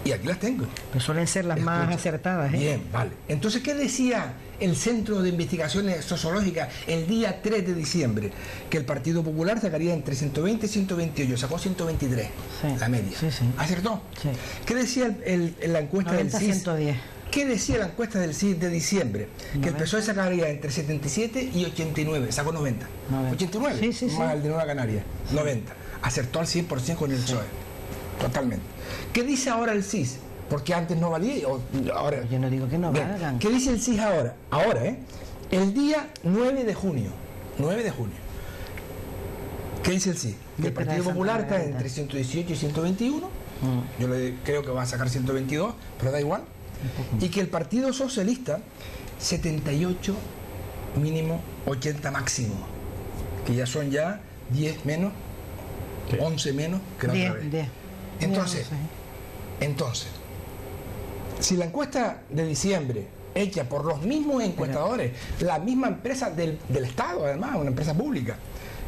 S3: Y aquí las tengo.
S2: Que suelen ser las más acertadas.
S3: Bien, vale. Entonces, ¿qué decía el Centro de Investigaciones Sociológicas el día 3 de diciembre? Que el Partido Popular sacaría entre 120 y 128, sacó 123, la media.
S2: Sí.
S3: ¿Acertó?
S2: Sí.
S3: ¿Qué decía la encuesta
S2: 90,
S3: del CIS?
S2: 110.
S3: ¿Qué decía la encuesta del CIS de diciembre?
S2: 90.
S3: Que el PSOE sacaría entre 77 y 89, sacó 90. 89,
S2: Sí.
S3: más el de Nueva Canaria, 90. Acertó al 100% con el PSOE, totalmente. ¿Qué dice ahora el CIS? Porque antes no valía. Ahora,
S2: yo no digo que no valgan.
S3: ¿Qué dice el CIS ahora? Ahora, el día 9 de junio. 9 de junio. ¿Qué dice el CIS? Que el Partido Popular está entre 118 y 121. Yo creo que va a sacar 122, pero da igual. Y que el Partido Socialista, 78 mínimo, 80 máximo. Que ya son 10 menos, 11 menos que la otra vez.
S2: 10.
S3: Entonces, si la encuesta de diciembre, hecha por los mismos encuestadores, la misma empresa del Estado, además, una empresa pública,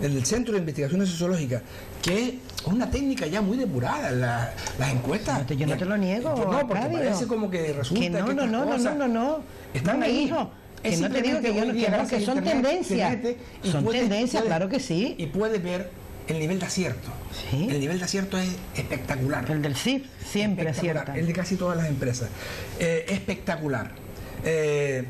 S3: el Centro de Investigaciones Sociológicas, que es una técnica ya muy depurada, las encuestas.
S2: Yo no te lo niego.
S3: No, porque parece como que resulta que
S2: no.
S3: Están ahí.
S2: Hijo. Que no te digo que son tendencias. Son tendencias, claro que sí.
S3: Y puedes ver el nivel de acierto.
S2: Sí.
S3: El nivel de acierto es espectacular.
S2: El del CIF siempre acierta.
S3: El de casi todas las empresas. Espectacular.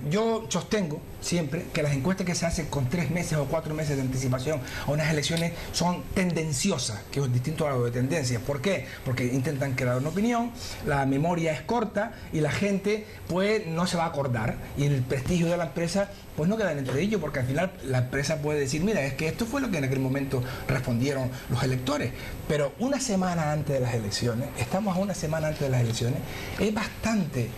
S3: Yo sostengo siempre que las encuestas que se hacen con 3 meses o 4 meses de anticipación a unas elecciones son tendenciosas, que es distinto a lo de tendencias. ¿Por qué? Porque intentan crear una opinión, la memoria es corta y la gente pues no se va a acordar, y el prestigio de la empresa pues no queda en entredicho, porque al final la empresa puede decir, mira, es que esto fue lo que en aquel momento respondieron los electores. Pero una semana antes de las elecciones, estamos a una semana antes de las elecciones, es bastante,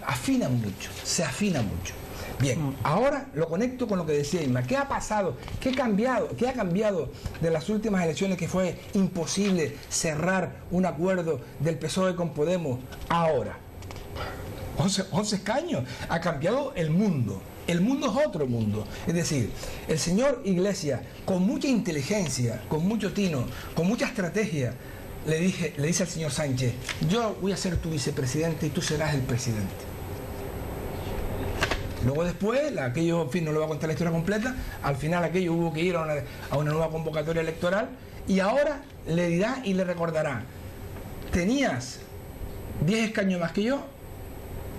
S3: afinan mucho, se afina mucho. Bien, ahora lo conecto con lo que decía Isma. ¿Qué ha pasado? ¿Qué ha cambiado de las últimas elecciones, que fue imposible cerrar un acuerdo del PSOE con Podemos? Ahora, 11 escaños. Ha cambiado el mundo. El mundo es otro mundo. Es decir, el señor Iglesias, con mucha inteligencia, con mucho tino, con mucha estrategia, le dice al señor Sánchez, yo voy a ser tu vicepresidente y tú serás el presidente. Luego después, aquello, en fin, no le voy a contar la historia completa, al final aquello hubo que ir a una nueva convocatoria electoral, y ahora le dirá y le recordará, tenías 10 escaños más que yo,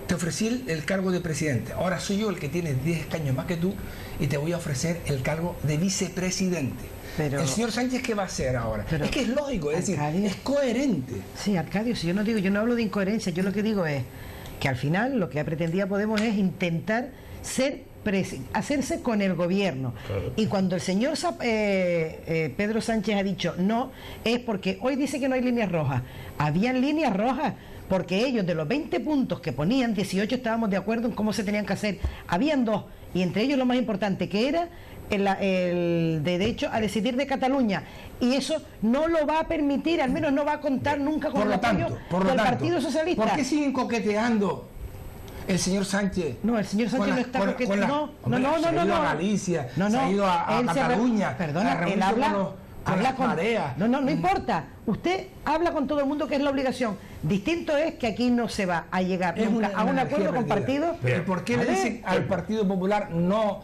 S3: te ofrecí el cargo de presidente, ahora soy yo el que tiene 10 escaños más que tú y te voy a ofrecer el cargo de vicepresidente. Pero el señor Sánchez, ¿qué va a hacer ahora? Es que es lógico, es decir, es coherente.
S2: Sí, Arcadio, si yo no hablo de incoherencia, yo lo que digo es que al final lo que pretendía Podemos es intentar hacerse con el gobierno. Claro. Y cuando el señor Pedro Sánchez ha dicho no, es porque hoy dice que no hay líneas rojas. Habían líneas rojas, porque ellos, de los 20 puntos que ponían, 18 estábamos de acuerdo en cómo se tenían que hacer. Habían 2, y entre ellos lo más importante, que era el derecho a decidir de Cataluña, y eso no lo va a permitir, al menos no va a contar nunca con el apoyo del Partido Socialista.
S3: ¿Por qué siguen coqueteando el señor Sánchez?
S2: No, el señor Sánchez no está coqueteando.
S3: No. Se ha ido a Galicia, se ha ido a Cataluña.
S2: Perdona, él habla con mareas. No importa. Usted habla con todo el mundo, que es la obligación. Distinto es que aquí no se va a llegar nunca a un acuerdo con partidos.
S3: ¿Por qué le dicen al Partido Popular no,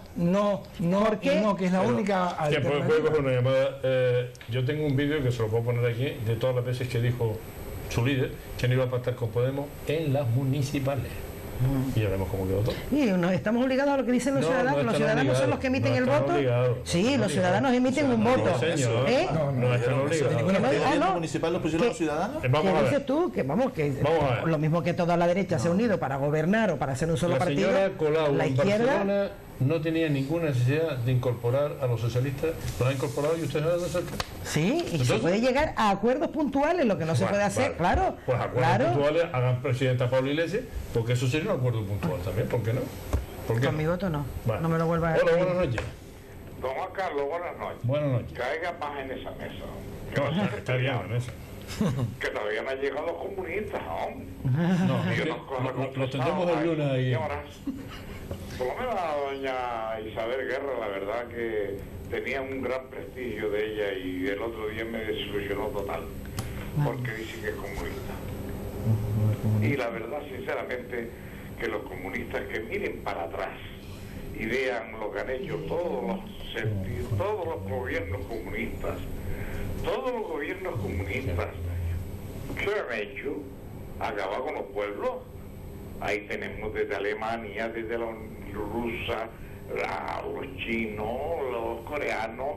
S3: que es la única alternativa?
S1: Puede coger una llamada. Yo tengo un vídeo que se lo puedo poner aquí, de todas las veces que dijo su líder que no iba a pactar con Podemos en las municipales. Y ya vemos cómo quedó todo.
S2: Y estamos obligados a lo que dicen los ciudadanos. Los ciudadanos son los que emiten el voto. Sí, los ciudadanos emiten un voto.
S1: No están obligados.
S4: ¿En la municipal los pusieron los ciudadanos?
S2: ¿Qué dices tú? Que lo mismo que toda la derecha se ha unido para gobernar o para hacer un solo partido.
S1: La señora Colau en Barcelona no tenía ninguna necesidad de incorporar a los socialistas. Los ha incorporado y ustedes no lo aceptan.
S2: Sí, y se puede llegar a acuerdos puntuales, lo que no se puede hacer, claro.
S1: Pues acuerdos puntuales, hagan presidenta Pablo Iglesias, porque eso sería un acuerdo puntual también, ¿por qué no?
S2: Con mi voto no. No me lo vuelvas a
S1: decir. Hola, buenas noches.
S6: Don Juan Carlos, buenas noches.
S1: Buenas noches.
S6: Caiga más en esa mesa.
S1: No, está bien la mesa.
S6: Que todavía no han llegado los comunistas, hombre.
S1: No, los tendremos el lunes ahí.
S6: Por lo menos a doña Isabel Guerra, la verdad que tenía un gran prestigio de ella, y el otro día me desilusionó total, porque dice que es comunista. Y la verdad, sinceramente, que los comunistas que miren para atrás y vean lo que han hecho todos los gobiernos comunistas, ¿qué han hecho? Acabar con los pueblos. Ahí tenemos desde Alemania, desde la rusa, los chinos, los coreanos,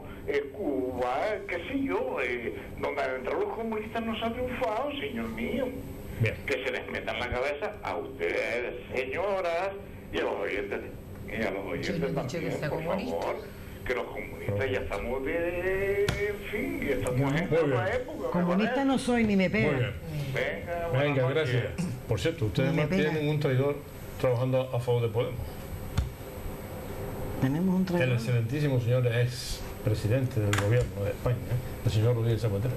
S6: Cuba, qué sé yo, donde han entrado los comunistas nos ha triunfado, señor mío. Bien. Que se les meta en la cabeza a ustedes, señoras, y a los oyentes, también, por favor, que los comunistas ya estamos ya estamos en otra época.
S2: Comunista no soy, ni me pega.
S1: Venga, gracias. Por cierto, ustedes no tienen un traidor trabajando a favor de Podemos.
S2: Tenemos un traidor.
S1: El excelentísimo señor ex presidente del gobierno de España, el señor Rodríguez Zapatero.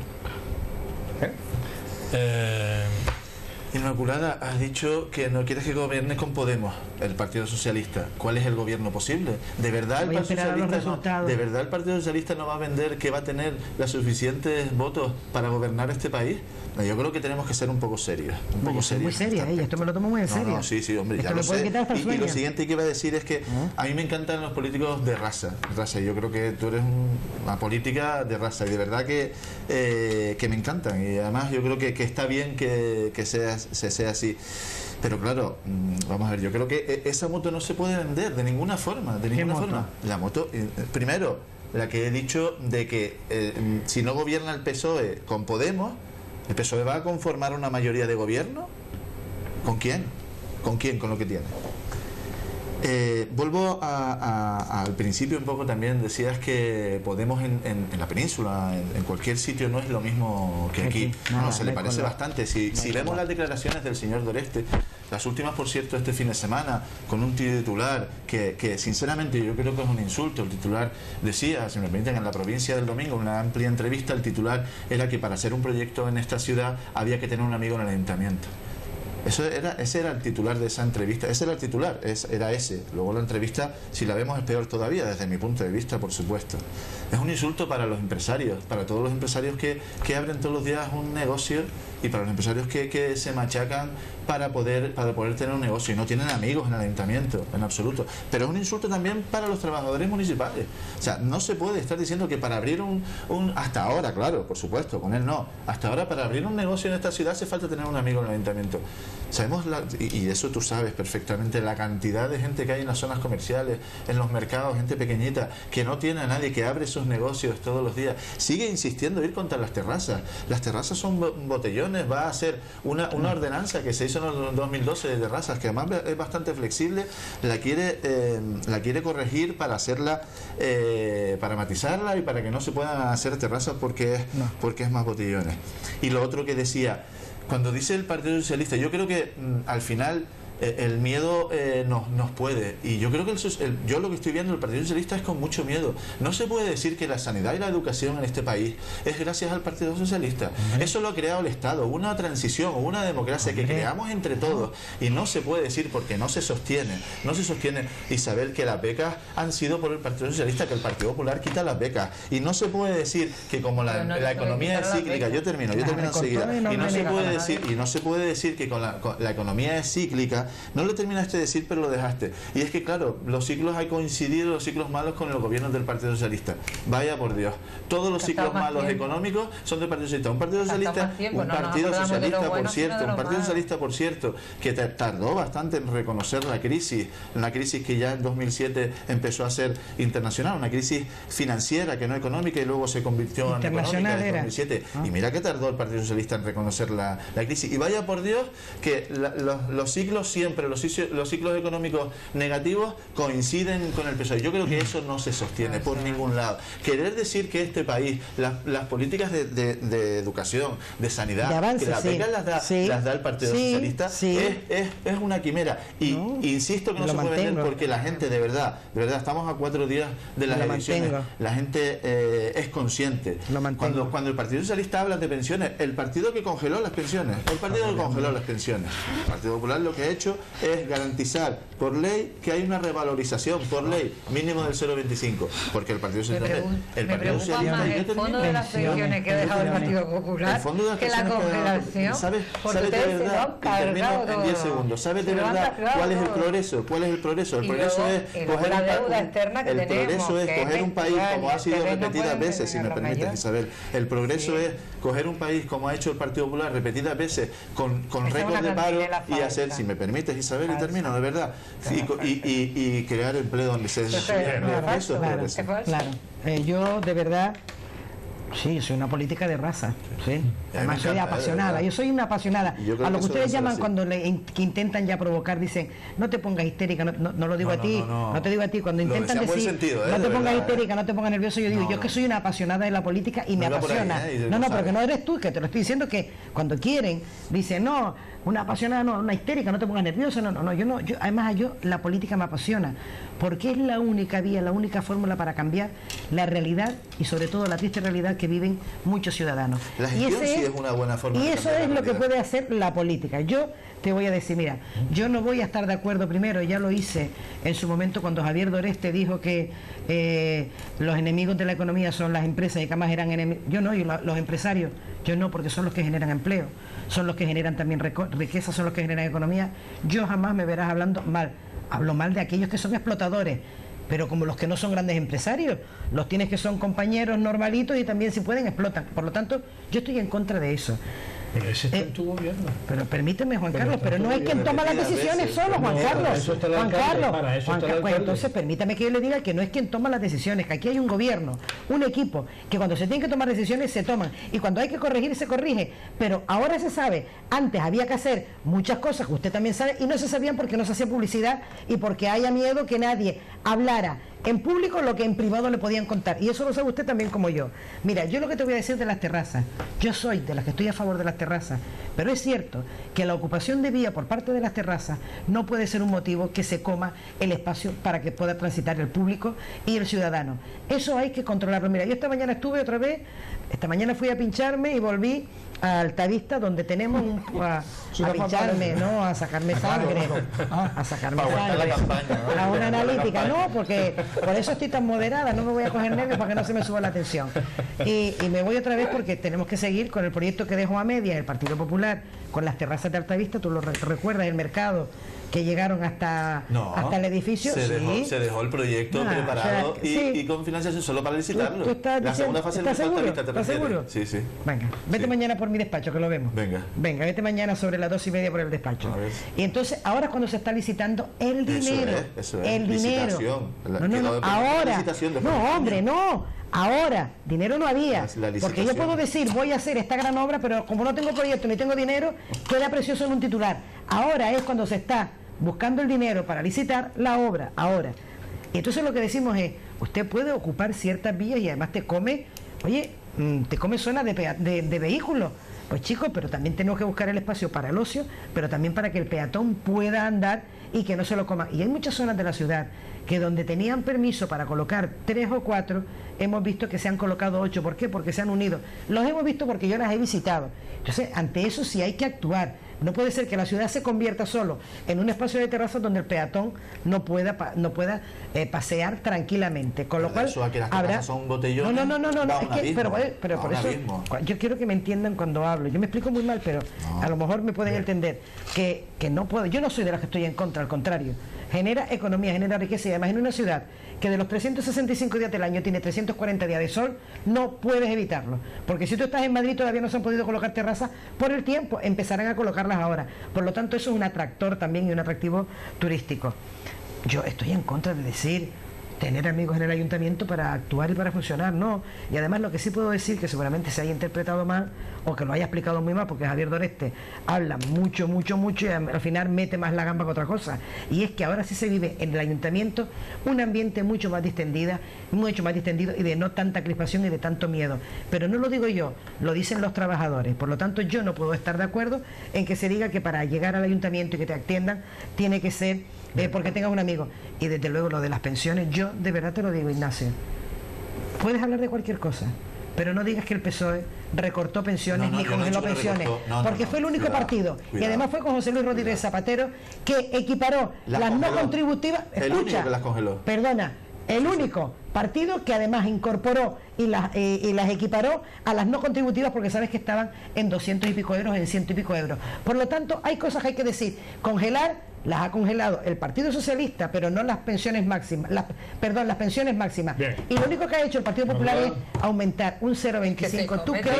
S4: Inmaculada, has dicho que no quieres que gobierne con Podemos, el Partido Socialista. ¿Cuál es el gobierno posible? ¿De verdad el Partido Socialista no va a vender que va a tener los suficientes votos para gobernar este país? No, yo creo que tenemos que ser un poco serios.
S2: Muy seria, esto me lo tomo muy en serio.
S4: Sí, hombre, ya lo sé. Y lo siguiente que iba a decir es que a mí me encantan los políticos de raza. Yo creo que tú eres una política de raza, y de verdad que me encantan. Y además yo creo que está bien que sea así. Pero claro, vamos a ver, yo creo que esa moto no se puede vender de ninguna forma, de ninguna forma. La moto, primero, la que he dicho de que si no gobierna el PSOE con Podemos, ¿el PSOE va a conformar una mayoría de gobierno? ¿Con quién? ¿Con quién? Con lo que tiene. Vuelvo al principio un poco también, decías que Podemos en la península, en cualquier sitio, no es lo mismo que aquí. No, se le parece bastante. Si vemos las declaraciones del señor Doreste, las últimas, por cierto, este fin de semana, con un titular que sinceramente yo creo que es un insulto. El titular decía, si me permiten, en La Provincia del domingo, una amplia entrevista, el titular era que para hacer un proyecto en esta ciudad había que tener un amigo en el ayuntamiento. Ese era el titular de esa entrevista, ese era el titular, era ese. Luego la entrevista, si la vemos, es peor todavía, desde mi punto de vista, por supuesto. Es un insulto para los empresarios, para todos los empresarios que abren todos los días un negocio y para los empresarios que se machacan para poder tener un negocio y no tienen amigos en el ayuntamiento, en absoluto. Pero es un insulto también para los trabajadores municipales. O sea, no se puede estar diciendo que para abrir hasta ahora, claro, por supuesto, con él no, hasta ahora para abrir un negocio en esta ciudad hace falta tener un amigo en el ayuntamiento. Sabemos, y eso tú sabes perfectamente, la cantidad de gente que hay en las zonas comerciales, en los mercados, gente pequeñita, que no tiene a nadie, que abre sus negocios todos los días. Sigue insistiendo en ir contra las terrazas. Las terrazas son botellones, va a ser una ordenanza que se hizo en el 2012 de terrazas, que además es bastante flexible, la quiere corregir para hacerla, para matizarla y para que no se puedan hacer terrazas porque es más botellones. Y lo otro que decía, cuando dice el Partido Socialista, yo creo que al final el miedo nos puede, y yo creo que yo lo que estoy viendo el Partido Socialista es con mucho miedo. No se puede decir que la sanidad y la educación en este país es gracias al Partido Socialista. Eso lo ha creado el Estado, una transición o una democracia que creamos entre todos, y no se puede decir, porque no se sostiene, Isabel, que las becas han sido por el Partido Socialista, que el Partido Popular quita las becas, y no se puede decir que como la economía es cíclica, yo termino enseguida, y no se puede decir que con la economía es cíclica. No lo terminaste de decir, pero lo dejaste. Y es que, claro, los ciclos hay coincidido, los ciclos malos, con los gobiernos del Partido Socialista. Vaya por Dios. Todos los ciclos malos económicos son del Partido Socialista. Un Partido Socialista, por cierto, que tardó bastante en reconocer la crisis, una crisis que ya en 2007 empezó a ser internacional, una crisis financiera, que no económica, y luego se convirtió en económica en 2007. Y mira que tardó el Partido Socialista en reconocer la crisis. Y vaya por Dios que los ciclos siempre, los ciclos económicos negativos coinciden con el PSOE. Yo creo que eso no se sostiene por ningún lado. Querer decir que este país, las políticas de educación, de sanidad, avance, que las becas las da el Partido Socialista, es una quimera. Y insisto que no se puede vender, porque la gente, de verdad, estamos a 4 días de las elecciones. La gente es consciente. Cuando el Partido Socialista habla de pensiones, el partido que congeló las pensiones, el Partido Popular lo que ha hecho es garantizar por ley que hay una revalorización por ley mínimo del 0,25, porque el Partido Socialista,
S5: el fondo de las pensiones que ha dejado el Partido Popular, que la congelación,
S4: ¿sabes de verdad? Y termino en 10 segundos. ¿Sabes de verdad cuál es el progreso? El progreso es coger un país, como ha sido repetidas veces, si me permites, Isabel. El progreso es coger un país, como ha hecho el Partido Popular repetidas veces, con récord de paro, y hacer, si me permites, Isabel, y termino, de verdad, y crear empleo donde se eso.
S2: Claro. Yo, de verdad, sí, soy una política de raza, sí. Además soy apasionada, yo soy una apasionada. A lo que ustedes llaman cuando que intentan ya provocar, dicen, no te pongas histérica, no lo digo a ti, no te digo a ti, cuando intentan decir, no te pongas histérica, no te pongas nervioso, yo digo, yo es que soy una apasionada de la política y me apasiona. Porque no eres tú, que te lo estoy diciendo, que cuando quieren, dicen, no, una apasionada, no, una histérica, no te pongas nervioso, además la política me apasiona, porque es la única vía, la única fórmula para cambiar la realidad y sobre todo la triste realidad que viven muchos ciudadanos.
S4: La gestión sí es una buena forma.
S2: Y eso es lo que puede hacer la política. Yo te voy a decir, mira, yo no voy a estar de acuerdo, primero, ya lo hice en su momento cuando Javier Doreste dijo que los enemigos de la economía son las empresas y que además eran enemigos. Yo no, y los empresarios, yo no, porque son los que generan empleo, son los que generan también riqueza, son los que generan economía. Yo jamás me verás hablando mal. Hablo mal de aquellos que son explotadores, pero como los que no son grandes empresarios, los tienes que son compañeros normalitos y también si pueden explotan. Por lo tanto, yo estoy en contra de eso.
S1: Pero ese está en tu gobierno.
S2: Pero permíteme, Juan
S1: Pero
S2: Carlos,
S1: está
S2: pero no
S1: todo
S2: hay quien
S1: bien,
S2: toma las
S4: repetidas
S2: decisiones
S4: veces.
S2: solo, Juan
S1: No,
S2: Carlos.
S1: para eso está el
S2: Juan
S1: alcalde,
S2: Carlos,
S1: para eso
S2: Juan
S1: está el
S2: Carlos, pues
S1: alcalde.
S2: entonces permítame que yo le diga que no es quien toma las decisiones, que aquí hay un gobierno, un equipo, que cuando se tienen que tomar decisiones se toman, y cuando hay que corregir se corrige, pero ahora se sabe, antes había que hacer muchas cosas que usted también sabe, y no se sabían porque no se hacía publicidad y porque haya miedo que nadie hablara en público lo que en privado le podían contar, y eso lo sabe usted también como yo. Mira, yo lo que te voy a decir de las terrazas, yo soy de las que estoy a favor de las terrazas, pero es cierto que la ocupación de vía por parte de las terrazas no puede ser un motivo que se coma el espacio para que pueda transitar el público y el ciudadano. Eso hay que controlarlo. Mira, yo esta mañana estuve otra vez, esta mañana fui a pincharme y volví a Altavista, donde tenemos a pincharme, ¿no? A sacarme sangre, a sacarme
S4: Para aguantar
S2: sangre,
S4: la campaña, ¿no?
S2: a una analítica, no, porque por eso estoy tan moderada, no me voy a coger nervios para que no se me suba la tensión. Y me voy otra vez porque tenemos que seguir con el proyecto que dejó a media el Partido Popular, con las terrazas de Altavista, tú lo recuerdas, el mercado, que llegaron hasta el edificio.
S4: Se dejó el proyecto preparado,
S2: o sea,
S4: y con financiación solo para licitarlo.
S2: ¿Tú estás
S4: La segunda fase del
S2: ¿estás
S4: proyecto
S2: seguro?
S4: Altavista, ¿te
S2: ¿Estás
S4: refieres?
S2: seguro?
S4: Sí.
S2: Venga, vete
S4: Sí.
S2: mañana por mi despacho, que lo vemos.
S4: Venga.
S2: Vete mañana sobre las 2:30 por el despacho.
S4: A ver.
S2: Y entonces, ahora es cuando se está licitando el dinero.
S4: Eso es.
S2: El dinero.
S4: Licitación.
S2: No, ahora.
S4: Licitación después.
S2: No, hombre, no. Ahora, dinero no había.
S4: La licitación.
S2: Porque yo puedo decir, voy a hacer esta gran obra, pero como no tengo proyecto ni tengo dinero, queda precioso en un titular. Ahora es cuando se está buscando el dinero para licitar la obra, ahora. Y entonces lo que decimos es, usted puede ocupar ciertas vías y además te come zona de vehículos. Pues chicos, pero también tenemos que buscar el espacio para el ocio, pero también para que el peatón pueda andar y que no se lo coma. Y hay muchas zonas de la ciudad que donde tenían permiso para colocar 3 o 4, hemos visto que se han colocado 8. ¿Por qué? Porque se han unido. Los hemos visto porque yo las he visitado. Entonces, ante eso sí hay que actuar. No puede ser que la ciudad se convierta solo en un espacio de terrazas donde el peatón no pueda pasear tranquilamente. Con lo cual
S4: Eso a que las
S2: habrá...
S4: terrazas son botellones,
S2: No,
S4: va
S2: es
S4: un
S2: que,
S4: abismo,
S2: pero
S4: va
S2: por
S4: un
S2: eso
S4: abismo.
S2: yo quiero que me entiendan cuando hablo. Yo me explico muy mal, pero a lo mejor me pueden entender que no puedo. Yo no soy de las que estoy en contra, al contrario. Genera economía, genera riqueza, y además en una ciudad que de los 365 días del año tiene 340 días de sol, no puedes evitarlo. Porque si tú estás en Madrid todavía no se han podido colocar terrazas por el tiempo, empezarán a colocarlas ahora. Por lo tanto, eso es un atractor también y un atractivo turístico. Yo estoy en contra de decir tener amigos en el ayuntamiento para actuar y para funcionar, no. Y además lo que sí puedo decir, que seguramente se haya interpretado mal o que lo haya explicado muy mal, porque Javier Doreste habla mucho y al final mete más la gamba que otra cosa, y es que ahora sí se vive en el ayuntamiento un ambiente mucho más distendido y de no tanta crispación y de tanto miedo. Pero no lo digo yo, lo dicen los trabajadores. Por lo tanto, yo no puedo estar de acuerdo en que se diga que para llegar al ayuntamiento y que te atiendan tiene que ser porque tengas un amigo. Y desde luego lo de las pensiones, yo de verdad te lo digo, Ignacio, puedes hablar de cualquier cosa, pero no digas que el PSOE recortó pensiones ni congeló pensiones, porque fue el único partido, y además fue con José Luis Rodríguez Zapatero, que equiparó las no contributivas.
S4: El único que las congeló.
S2: Perdona, el único partido que además incorporó y las equiparó a las no contributivas, porque sabes que estaban en 200 y pico euros, en 100 y pico euros. Por lo tanto, hay cosas que hay que decir. Congelar las ha congelado el Partido Socialista, pero no las pensiones máximas, las pensiones máximas.
S1: Bien.
S2: Y lo único que ha hecho el Partido Popular es aumentar un 0,25. ¿Tú crees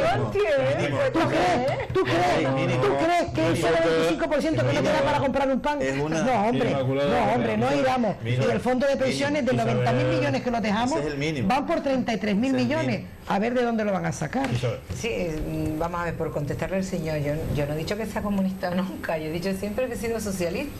S2: que el 0,25% que no te da para comprar un pan? No, hombre, no iramos. Y el fondo de pensiones de 90.000 millones que nos dejamos van por 33.000 millones. A ver de dónde lo van a sacar.
S5: Sí, vamos a ver, por contestarle al señor, yo no he dicho que sea comunista nunca, yo he dicho siempre que he sido socialista,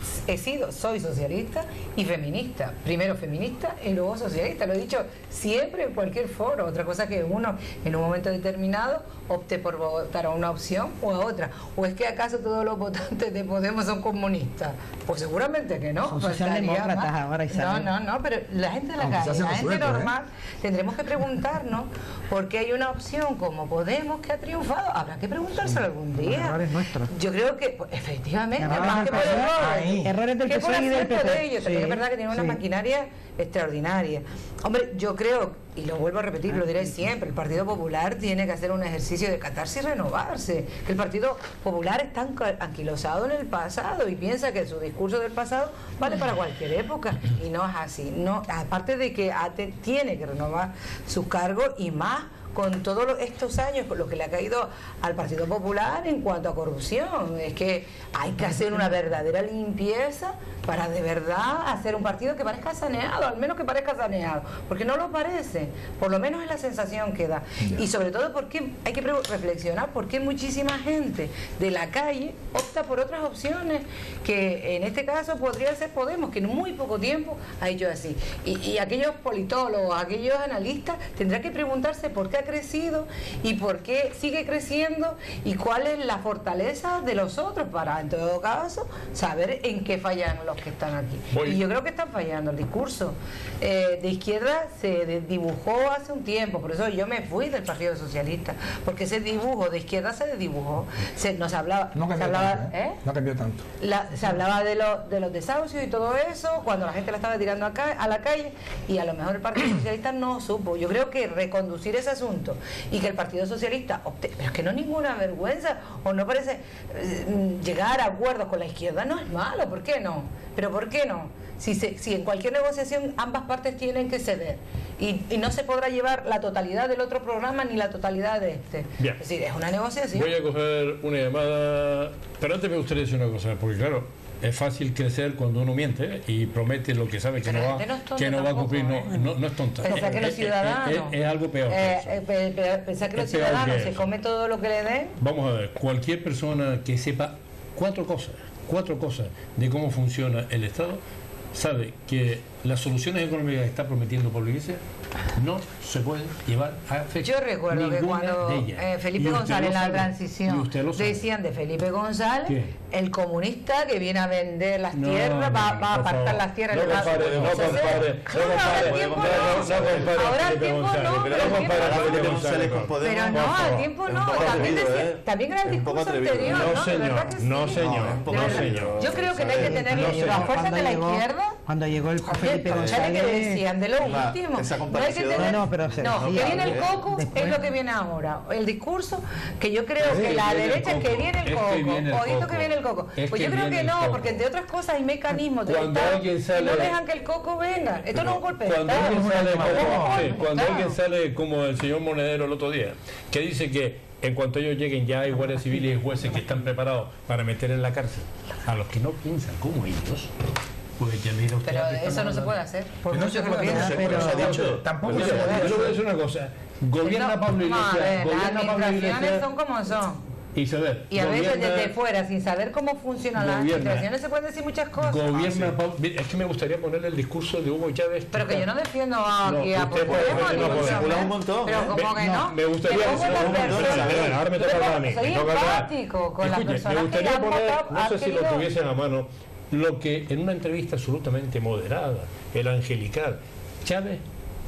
S5: soy socialista y feminista. Primero feminista y luego socialista. Lo he dicho siempre en cualquier foro. Otra cosa que uno en un momento determinado opte por votar a una opción o a otra. ¿O es que acaso todos los votantes de Podemos son comunistas? Pues seguramente que no.
S2: Son socialdemócratas ahora, Isabel.
S5: No, pero la gente de la calle, la gente normal, tendremos que preguntarnos por qué hay una opción como Podemos que ha triunfado. Habrá que preguntárselo algún día.
S2: Errores nuestros.
S5: Yo creo que, pues, efectivamente,
S2: Errores
S5: más que por errores.
S2: Errores del
S5: que por
S2: PSOE y del
S5: acierto
S2: PP.
S5: de ellos. También es verdad que tienen una maquinaria extraordinaria. Hombre, yo creo, y lo vuelvo a repetir, lo diré siempre, el Partido Popular tiene que hacer un ejercicio de catarse y renovarse. Que el Partido Popular está anquilosado en el pasado y piensa que su discurso del pasado vale para cualquier época, y no es así. No, aparte de que tiene que renovar sus cargos, y más con todos estos años, con lo que le ha caído al Partido Popular en cuanto a corrupción. Es que hay que hacer una verdadera limpieza para de verdad hacer un partido que parezca saneado, al menos que parezca saneado, porque no lo parece, por lo menos es la sensación que da. Y sobre todo porque hay que reflexionar porque muchísima gente de la calle opta por otras opciones, que en este caso podría ser Podemos, que en muy poco tiempo ha hecho así. Y aquellos politólogos, aquellos analistas tendrán que preguntarse por qué ha crecido y por qué sigue creciendo y cuál es la fortaleza de los otros, para en todo caso saber en qué fallan los que están aquí. Y yo creo que están fallando. El discurso de izquierda se dibujó hace un tiempo, por eso yo me fui del Partido Socialista, porque ese dibujo de izquierda se desdibujó. No
S3: cambió tanto.
S5: Se hablaba de los desahucios y todo eso cuando la gente la estaba tirando a la calle, y a lo mejor el Partido Socialista no supo. Yo creo que reconducir ese asunto y que el Partido Socialista opte, pero es que no es ninguna vergüenza, o no parece llegar a acuerdos con la izquierda no es malo. ¿Por qué no? Pero ¿por qué no? Si en cualquier negociación ambas partes tienen que ceder y no se podrá llevar la totalidad del otro programa ni la totalidad de este.
S1: Bien.
S5: Es decir, es una negociación.
S1: Voy a coger una llamada, pero antes me gustaría decir una cosa, porque claro, es fácil crecer cuando uno miente y promete lo que sabe que no va a cumplir. No es tonta.
S5: Pensar que los ciudadanos
S1: es algo peor.
S5: Pensar que los ciudadanos se come todo lo que le den.
S1: Vamos a ver, cualquier persona que sepa cuatro cosas de cómo funciona el Estado sabe que las soluciones económicas que está prometiendo Pablo Iglesias no se pueden llevar a efecto.
S5: Yo recuerdo que cuando Felipe González en la transición decían de Felipe González, ¿qué? El comunista que viene a vender las tierras, va a apartar las tierras. Ahora al tiempo no. Pero no, al tiempo no. También era el discurso anterior.
S1: No, señor.
S5: Yo creo que no hay que tener las fuerzas de la izquierda.
S2: Cuando llegó el Felipe González,
S5: que decían de lo último. No hay que tener, que viene el coco es lo que viene ahora. El discurso que yo creo que la derecha es que viene el coco. Ojito que viene el coco. Pues yo creo que no, porque entre otras cosas hay mecanismos de Estado que no dejan que el coco venga. Esto no es un golpe de Estado.
S1: Cuando alguien sale como el señor Monedero el otro día, que dice que en cuanto ellos lleguen ya hay guardias civiles y jueces que están preparados para meter en la cárcel a los que no piensan como ellos. Pues ya mira usted,
S5: pero eso no se puede hacer, por mucho que lo piensa.
S3: Pero tampoco se puede hacer.
S1: Yo le voy a decir una cosa. Gobierna Pablo Iglesias.
S5: Las administraciones son como son. Y a veces desde fuera, sin saber cómo funcionan las administraciones, se pueden decir muchas cosas.
S1: Es que me gustaría ponerle el discurso de Hugo Chávez.
S5: Pero que yo no defiendo aquí a Podemos. Pero como que no.
S1: Me gustaría. Ahora me toca a mí.
S5: Soy empático con las personas.
S1: Me gustaría poner, no sé si lo tuviesen a mano, lo que en una entrevista absolutamente moderada, el angelical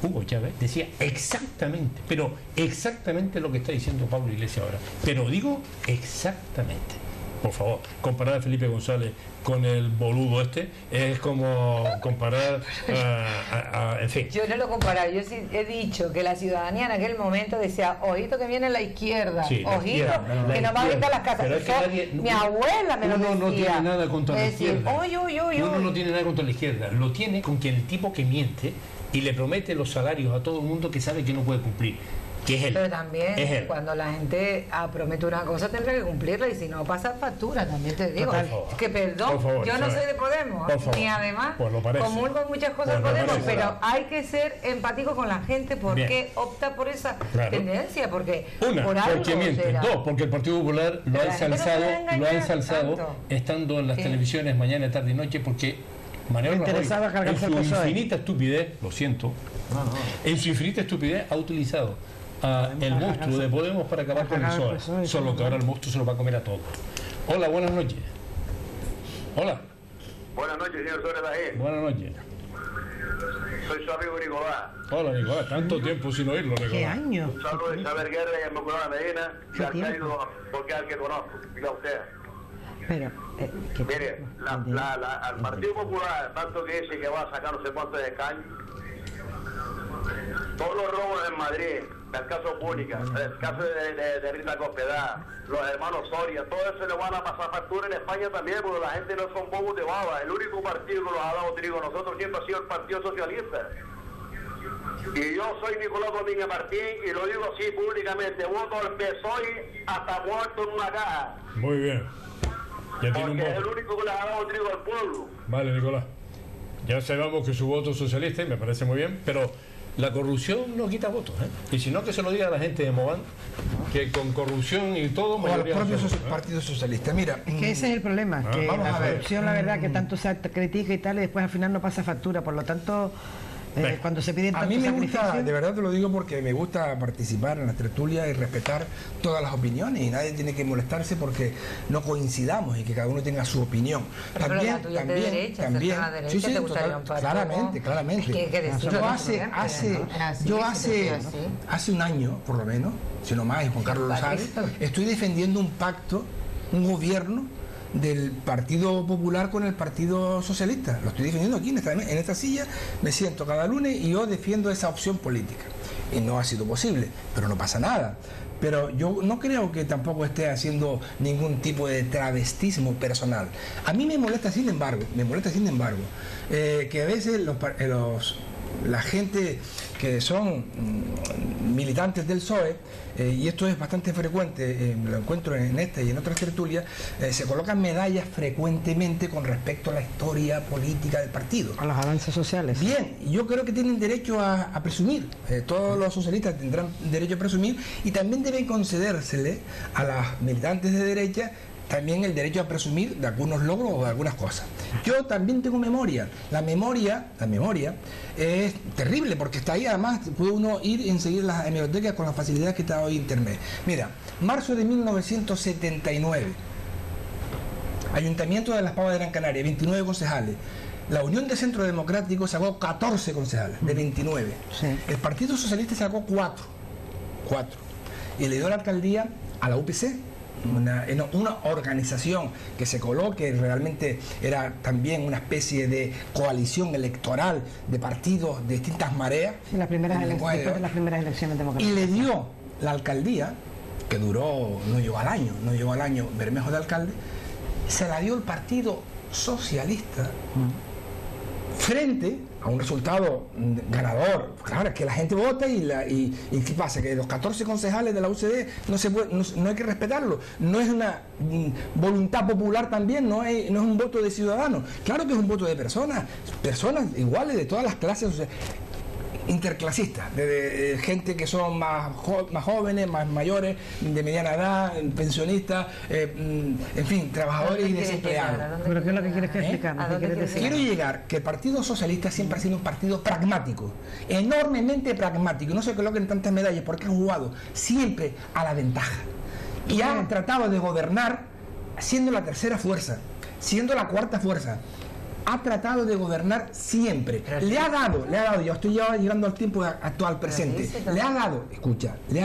S1: Hugo Chávez, decía exactamente, pero exactamente lo que está diciendo Pablo Iglesias ahora. Pero digo exactamente. Por favor, comparar a Felipe González con el boludo es como comparar en fin.
S5: Yo no lo comparo, yo sí he dicho que la ciudadanía en aquel momento decía, ojito que viene la izquierda, ojito que nos va a gritar las casas. Mi abuela me lo decía.
S1: Uno no tiene nada contra la izquierda. Uno no tiene nada contra la izquierda, lo tiene con que el tipo que miente y le promete los salarios a todo el mundo que sabe que no puede cumplir. Que es él.
S5: Pero también cuando la gente promete una cosa tendrá que cumplirla, y si no pasa factura, también te digo. Que perdón, yo no soy de Podemos, ni además comulgo muchas cosas de Podemos, pero hay que ser empático con la gente porque opta por esa tendencia, porque
S1: porque miente. Dos, porque el Partido Popular lo ha ensalzado estando en las televisiones mañana, tarde y noche, porque Mariano Rajoy, en su infinita estupidez, lo siento, en su infinita estupidez ha utilizado el monstruo de Podemos para acabar con el PSOE. Solo que ahora el monstruo se lo va a comer a todos. Hola, buenas noches. Hola.
S6: Buenas noches, señor Soledad.
S1: Buenas noches.
S6: Soy su amigo Nicolás.
S1: Hola, Nicolás. Tanto tiempo sin oírlo, Nicolás.
S2: ¿Qué año?
S6: Un saludo de Isabel Guerra y Inmaculada Medina, que ha caído porque es al que conozco. Diga usted.
S2: Pero,
S6: mire, al Partido Popular, tanto que dice que va a sacar no sé cuántos escaños, todos los robos en Madrid, el caso Púnica, el caso de Rita Cospedal, los hermanos Soria, todo eso le van a pasar factura en España también, porque la gente no son bobos de baba. El único partido que los ha dado trigo a nosotros siempre ha sido el Partido Socialista. Y yo soy Nicolás Domínguez Martín y lo digo así públicamente, voto al PSOE hasta muerto en una caja.
S1: Muy bien. Ya tiene un
S6: Porque es el
S1: voto.
S6: único que le ha dado trigo al pueblo.
S1: Vale, Nicolás. Ya sabemos que su voto es socialista y me parece muy bien, pero la corrupción no quita votos, ¿eh? Y si no, que se lo diga a la gente de Mován, que con corrupción y todo...
S3: O a los
S1: mayoría
S3: propios
S1: absoluta, ¿eh?
S3: partidos socialistas. Mira,
S2: Es que ese es el problema, que
S3: vamos
S2: la
S3: a ver.
S2: corrupción, la verdad, que tanto se critica y tal, y después al final no pasa factura. Por lo tanto, cuando se piden
S3: a
S2: tantos
S3: mí me gusta,
S2: sacrificios...
S3: de verdad te lo digo porque me gusta participar en las tertulias y respetar todas las opiniones y nadie tiene que molestarse porque no coincidamos y que cada uno tenga su opinión.
S5: Pero la tuya es de derecha,
S3: también,
S5: ser de la derecha, te gustaría un partido
S3: claramente, claramente.
S5: Es que hay que decirlo,
S3: Yo
S5: ¿no?
S3: hace un año, por lo menos, si no más, y Juan Carlos lo sabe, estoy defendiendo un pacto, un gobierno del Partido Popular con el Partido Socialista. Lo estoy defendiendo aquí en esta silla, me siento cada lunes y yo defiendo esa opción política. Y no ha sido posible, pero no pasa nada. Pero yo no creo que tampoco esté haciendo ningún tipo de travestismo personal. A mí me molesta, sin embargo, que a veces la gente que son militantes del PSOE, y esto es bastante frecuente, lo encuentro en esta y en otras tertulias, se colocan medallas frecuentemente con respecto a la historia política del partido.
S2: A los avances sociales.
S3: Bien, yo creo que tienen derecho a presumir, todos los socialistas tendrán derecho a presumir y también deben concedérsele a las militantes de derecha también el derecho a presumir de algunos logros o de algunas cosas. Yo también tengo memoria. La memoria es terrible porque está ahí, además puede uno ir y seguir las hemerotecas con las facilidades que está hoy Internet. Mira, marzo de 1979, Ayuntamiento de Las Palmas de Gran Canaria, 29 concejales. La Unión de Centro Democrático sacó 14 concejales, de 29.
S2: Sí.
S3: El Partido Socialista sacó 4. Y le dio la alcaldía a la UPC. Una organización que se coloque, realmente era también una especie de coalición electoral de partidos de distintas mareas.
S2: Sí, después de las primeras elecciones
S3: Y
S2: democráticas.
S3: le dio la alcaldía, que duró, no llegó al año Bermejo de alcalde, se la dio el Partido Socialista frente a un resultado ganador. Claro, es que la gente vota y ¿qué pasa? Que los 14 concejales de la UCD no hay que respetarlo. No es una voluntad popular también, no es un voto de ciudadanos. Claro que es un voto de personas iguales de todas las clases, interclasistas, de gente que son más jóvenes, más mayores, de mediana edad, pensionistas, en fin, trabajadores y desempleados.
S2: ¿Pero qué es lo que quieres que explicar? ¿Qué quieres decir?
S3: Quiero llegar que el Partido Socialista siempre ha sido un partido pragmático, enormemente pragmático, y no se coloquen tantas medallas porque han jugado siempre a la ventaja y han tratado de gobernar siendo la tercera fuerza, siendo la cuarta fuerza. Ha tratado de gobernar siempre. Le ha dado, yo estoy ya llegando al tiempo actual presente, le ha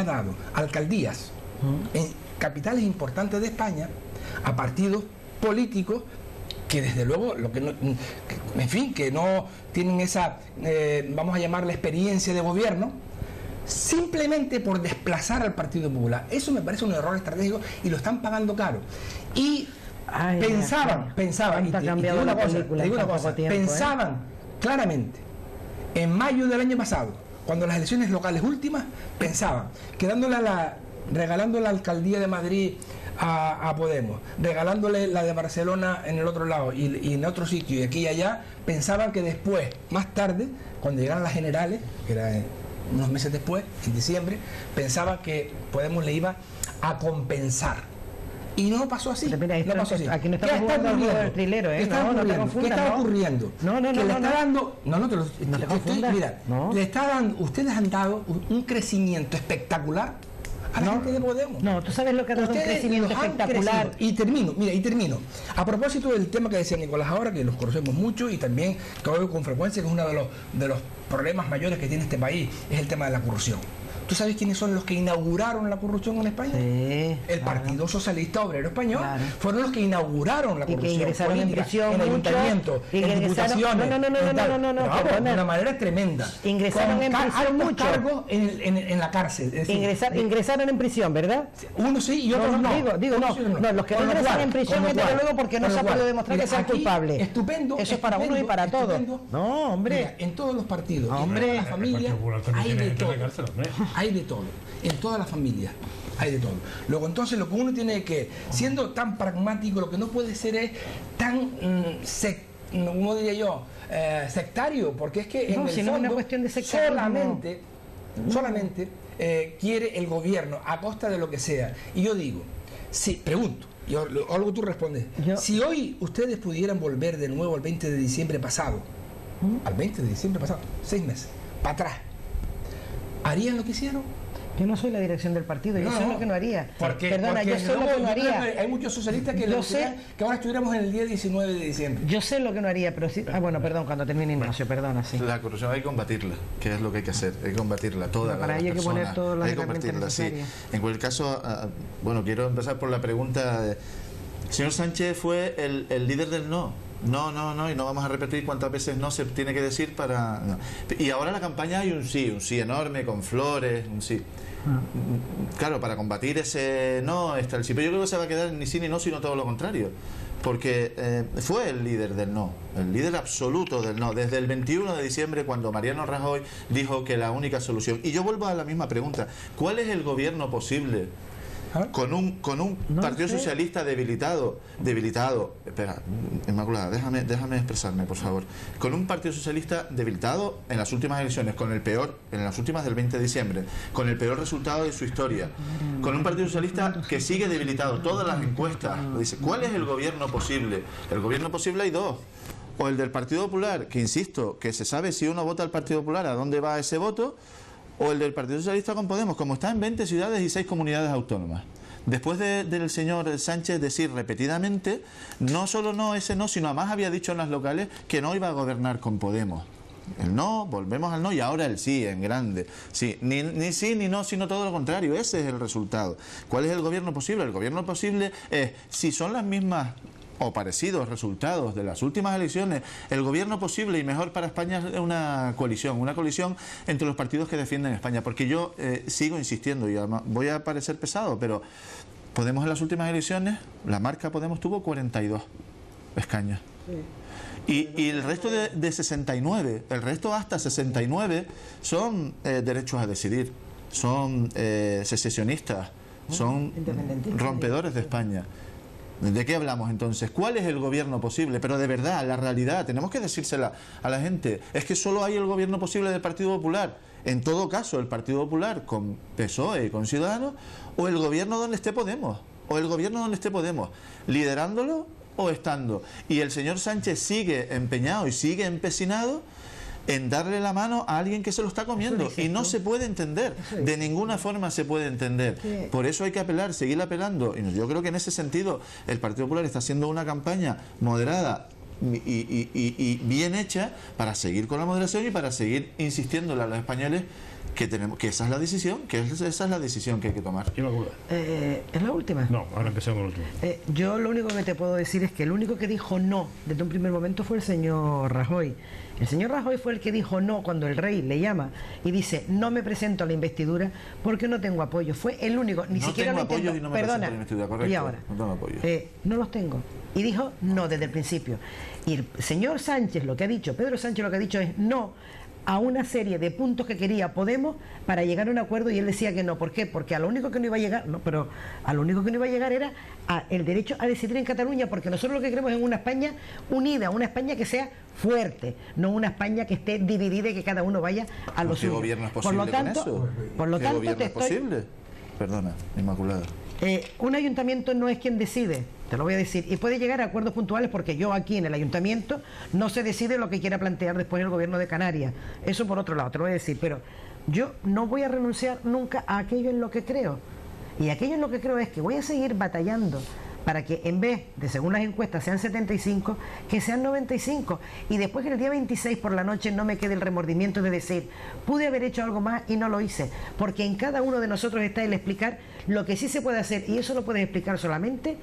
S3: dado alcaldías en capitales importantes de España a partidos políticos que desde luego que no tienen esa, vamos a llamarla experiencia de gobierno, simplemente por desplazar al Partido Popular. Eso me parece un error estratégico y lo están pagando caro. Y pensaban, y te digo una cosa, pensaban claramente, en mayo del año pasado, cuando las elecciones locales últimas, pensaban que regalando la alcaldía de Madrid a Podemos, regalándole la de Barcelona en el otro lado y en otro sitio y aquí y allá, pensaban que después, más tarde, cuando llegaran las generales, que era unos meses después, en diciembre, pensaban que Podemos le iba a compensar. Y no pasó así.
S2: Mira,
S3: no pasó así.
S2: Aquí no estamos jugando al juego del trilero, ¿eh?
S3: ¿Qué está ocurriendo? Ustedes han dado un crecimiento espectacular a la gente de Podemos.
S2: No, tú sabes lo que ha dado un crecimiento espectacular.
S3: Y termino. A propósito del tema que decía Nicolás ahora, que los conocemos mucho y también que hoy con frecuencia, que es uno de los problemas mayores que tiene este país, es el tema de la corrupción. ¿Tú sabes quiénes son los que inauguraron la corrupción en España?
S2: Sí,
S3: El Partido Socialista Obrero Español.
S2: Claro.
S3: Fueron los que inauguraron la
S2: Y que
S3: corrupción
S2: ingresaron en
S3: política,
S2: prisión
S3: en
S2: muchos,
S3: ayuntamientos,
S2: y que
S3: en
S2: ingresaron-
S3: diputaciones.
S2: no,
S3: Pero,
S2: perdona.
S3: de una manera tremenda.
S2: Ingresaron en prisión
S3: altos
S2: muchos.
S3: cargos en la cárcel. Es decir,
S2: ingresaron en prisión, ¿verdad?
S3: unos sí y otros no.
S2: Digo,
S3: Unos sí y otros
S2: no, los que no
S3: Con lo
S2: ingresan
S3: cual,
S2: en prisión
S3: con lo
S2: es desde
S3: cual,
S2: luego porque no
S3: con
S2: se ha
S3: lo cual,
S2: podido demostrar que sean
S3: aquí,
S2: culpables.
S3: Estupendo.
S2: Eso es para uno y para todos.
S3: estupendo.
S2: No, hombre.
S3: Mira, en todos los partidos,
S2: Hombre.
S3: en todas las familias,
S1: El Partido Popular también
S3: hay
S1: tiene
S3: de
S1: gente en
S3: todo.
S1: la cárcel, hombre.
S3: Hay de todo. En todas las familias hay de todo. Luego, entonces, lo que uno tiene que, siendo tan pragmático, lo que no puede ser es tan, ¿cómo diría yo? Sectario, porque es que en
S2: No,
S3: el
S2: si no es una
S3: fondo
S2: cuestión de sectarismo.
S3: solamente quiere el gobierno a costa de lo que sea. Y yo digo, sí, pregunto, algo tú respondes. Si hoy ustedes pudieran volver de nuevo al 20 de diciembre pasado, al 20 de diciembre pasado, 6 meses, para atrás, ¿harían lo que hicieron?
S2: Yo no soy la dirección del partido, yo sé lo que no haría. Perdona,
S3: porque
S2: yo sé lo
S3: luego
S2: que no haría.
S3: hay muchos socialistas que
S2: Yo
S3: le gustaría
S2: sé-
S3: que ahora estuviéramos en el día 19 de diciembre.
S2: Yo sé lo que no haría, pero sí. Ah, bueno, perdón, cuando termine Ignacio, perdona, sí.
S4: La corrupción hay que combatirla, que es lo que hay que hacer, hay que combatirla toda.
S2: Pero para
S4: las
S2: ello hay que poner
S4: personas,
S2: todas las
S4: hay que
S2: herramientas
S4: combatirla, sí.
S2: necesarias.
S4: En cualquier caso, bueno, quiero empezar por la pregunta. Señor Sánchez fue el líder del no. No, y no vamos a repetir cuántas veces no se tiene que decir para... no. Y ahora en la campaña hay un sí enorme, con flores, un sí. Claro, para combatir ese no está el sí, pero yo creo que se va a quedar ni sí ni no, sino todo lo contrario, porque fue el líder del no, el líder absoluto del no, desde el 21 de diciembre, cuando Mariano Rajoy dijo que la única solución, y yo vuelvo a la misma pregunta, ¿cuál es el gobierno posible con un
S2: No
S4: Partido
S2: sé.
S4: Socialista debilitado, espera, Inmaculada, déjame expresarme, por favor, con un Partido Socialista debilitado en las últimas elecciones, en las últimas del 20 de diciembre, con el peor resultado de su historia, con un Partido Socialista que sigue debilitado, todas las encuestas lo dice, ¿cuál es el gobierno posible? El gobierno posible hay dos, o el del Partido Popular, que insisto, que se sabe si uno vota al Partido Popular, a dónde va ese voto, o el del Partido Socialista con Podemos, como está en 20 ciudades y 6 comunidades autónomas. Después del señor Sánchez decir repetidamente, no solo no ese no, sino además había dicho en las locales que no iba a gobernar con Podemos. El no, volvemos al no, y ahora el sí, en grande. Sí, ni sí ni no, sino todo lo contrario. Ese es el resultado. ¿Cuál es el gobierno posible? El gobierno posible es, si son las mismas o parecidos resultados de las últimas elecciones, el gobierno posible y mejor para España es una coalición entre los partidos que defienden España, porque yo sigo insistiendo, y además voy a parecer pesado, pero Podemos en las últimas elecciones, la marca Podemos tuvo 42 escaños. Y el resto de 69, el resto hasta 69 son derechos a decidir, son secesionistas, son rompedores de España. ¿De qué hablamos entonces? ¿Cuál es el gobierno posible? Pero de verdad, la realidad, tenemos que decírsela a la gente. Es que solo hay el gobierno posible del Partido Popular. En todo caso, el Partido Popular con PSOE y con Ciudadanos, o el gobierno donde esté Podemos, liderándolo o estando. Y el señor Sánchez sigue empeñado y sigue empecinado en darle la mano a alguien que se lo está comiendo, y no se puede entender, de ninguna forma se puede entender. Por eso hay que apelar, seguir apelando, y yo creo que en ese sentido el Partido Popular está haciendo una campaña moderada y bien hecha para seguir con la moderación y para seguir insistiéndole a los españoles que tenemos, que esa es la decisión, que esa es la decisión que hay que tomar.
S2: ¿Es la última?
S1: No, ahora empezamos con la última.
S2: Yo lo único que te puedo decir es que el único que dijo no desde un primer momento fue el señor Rajoy. El señor Rajoy fue el que dijo no cuando el rey le llama y dice no me presento a la investidura porque no tengo apoyo. Fue el único, ni
S4: no
S2: siquiera
S4: tengo
S2: lo intentó.
S4: apoyo y no me presento a la investidura, correcto.
S2: Y ahora,
S4: no tengo apoyo.
S2: No los tengo. Y dijo no desde el principio. Y el señor Sánchez lo que ha dicho, Pedro Sánchez lo que ha dicho es no a una serie de puntos que quería Podemos para llegar a un acuerdo, y él decía que no. ¿Por qué? Porque a lo único que no iba a llegar, era el derecho a decidir en Cataluña, porque nosotros lo que queremos es una España unida, una España que sea fuerte, no una España que esté dividida y que cada uno vaya a lo suyo.
S4: ¿Qué gobierno es posible
S2: por lo tanto,
S4: con eso?
S2: Por lo
S4: ¿Qué
S2: tanto,
S4: gobierno es posible? Perdona, Inmaculada.
S2: Un ayuntamiento no es quien decide, te lo voy a decir, y puede llegar a acuerdos puntuales, porque yo aquí en el ayuntamiento no se decide lo que quiera plantear después el gobierno de Canarias. Eso por otro lado, te lo voy a decir, pero yo no voy a renunciar nunca a aquello en lo que creo. Y aquello en lo que creo es que voy a seguir batallando para que en vez de, según las encuestas, sean 75, que sean 95. Y después que el día 26 por la noche no me quede el remordimiento de decir, pude haber hecho algo más y no lo hice. Porque en cada uno de nosotros está el explicar lo que sí se puede hacer, y eso lo puedes explicar solamente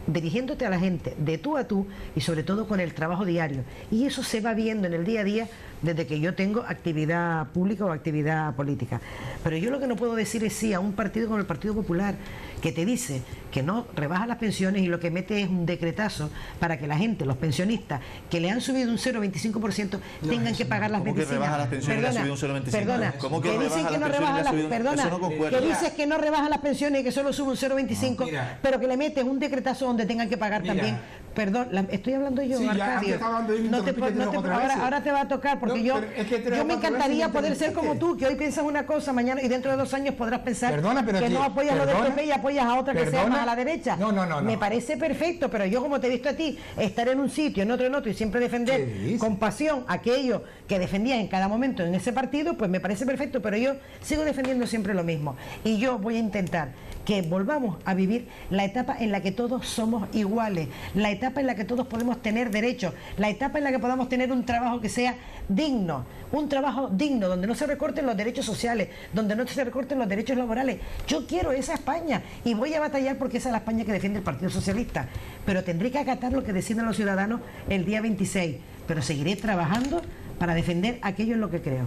S2: dirigiéndote a la gente, de tú a tú, y sobre todo con el trabajo diario. Y eso se va viendo en el día a día desde que yo tengo actividad pública o actividad política. Pero yo lo que no puedo decir es sí a un partido como el Partido Popular, que te dice que no rebaja las pensiones y lo que mete es un decretazo para que la gente, los pensionistas, que le han subido un 0,25%, tengan que pagar las medicinas.
S4: ¿Cómo que rebaja las pensiones y le ha subido un 0,25%?
S2: Perdona,
S4: ¿Cómo que
S2: dicen
S4: rebaja
S2: que no
S4: las pensiones y le ha subido?
S2: perdona,
S4: Eso no concuerda.
S2: que dices que no rebaja las pensiones y que solo sube un 0,25%,
S3: Mira.
S2: pero que le metes un decretazo donde tengan que pagar
S3: Mira.
S2: también. Perdón, estoy hablando yo,
S3: Sí, ya,
S2: Arcadio.
S3: antes estaba hablando yo y me interrumpiste otra vez.
S2: Ahora te va a tocar, porque
S3: No,
S2: yo
S3: pero es que te
S2: me
S3: lo cuatro
S2: encantaría
S3: veces me
S2: poder ser como
S3: interrumpiste.
S2: tú, que hoy piensas una cosa, mañana y dentro de 2 años podrás pensar
S3: Perdona, pero
S2: que
S3: aquí-
S2: no apoyas lo del
S3: perdona,
S2: PP y apoyas a otra que sea
S3: perdona.
S2: más a la derecha.
S3: No.
S2: Me parece perfecto, pero yo como te he visto a ti, estar en un sitio, en otro y siempre
S3: ¿Qué
S2: defender
S3: dices?
S2: con pasión aquello que defendías en cada momento en ese partido, pues me parece perfecto, pero yo sigo defendiendo siempre lo mismo. Y yo voy a intentar que volvamos a vivir la etapa en la que todos somos iguales, la etapa en la que todos podemos tener derechos, la etapa en la que podamos tener un trabajo que sea digno, un trabajo digno, donde no se recorten los derechos sociales, donde no se recorten los derechos laborales. Yo quiero esa España y voy a batallar porque esa es la España que defiende el Partido Socialista, pero tendré que acatar lo que deciden los ciudadanos el día 26, pero seguiré trabajando para defender aquello en lo que creo.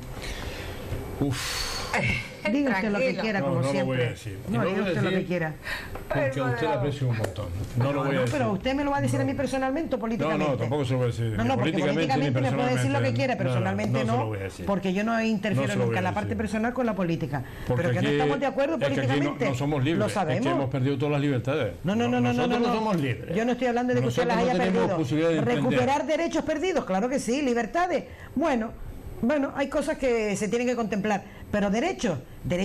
S2: Diga usted lo que
S5: Tranquilo.
S2: quiera,
S1: No,
S2: como
S1: no lo
S2: siempre.
S1: voy a decir.
S2: No,
S1: No lo
S2: diga
S1: voy a
S2: usted lo que
S1: decir.
S2: quiera.
S1: Porque a usted le
S5: moderado.
S1: aprecio un montón. No lo voy a decir.
S2: Pero usted me lo va a decir a mí personalmente o políticamente.
S1: No, tampoco se lo voy a decir.
S2: No,
S1: Ni
S2: porque
S1: políticamente, ni
S2: me puede decir lo que
S1: personalmente.
S2: quiera, personalmente
S1: se
S2: no,
S1: lo voy a decir.
S2: porque yo no interfiero
S1: No se lo
S2: nunca
S1: voy a
S2: en la
S1: decir.
S2: parte personal con la política.
S1: Porque
S2: Pero que no
S1: aquí-
S2: estamos de acuerdo
S1: es que aquí
S2: políticamente.
S1: no somos libres.
S2: Lo
S1: Es que hemos
S2: sabemos.
S1: perdido todas las libertades.
S2: No.
S1: Nosotros no somos libres.
S2: Yo no estoy hablando de que usted las
S1: Nosotros
S2: haya
S1: no tenemos posibilidad de
S2: perdido.
S1: emprender.
S2: Recuperar derechos perdidos, claro que sí, libertades. Bueno, hay cosas que se tienen que contemplar, pero derechos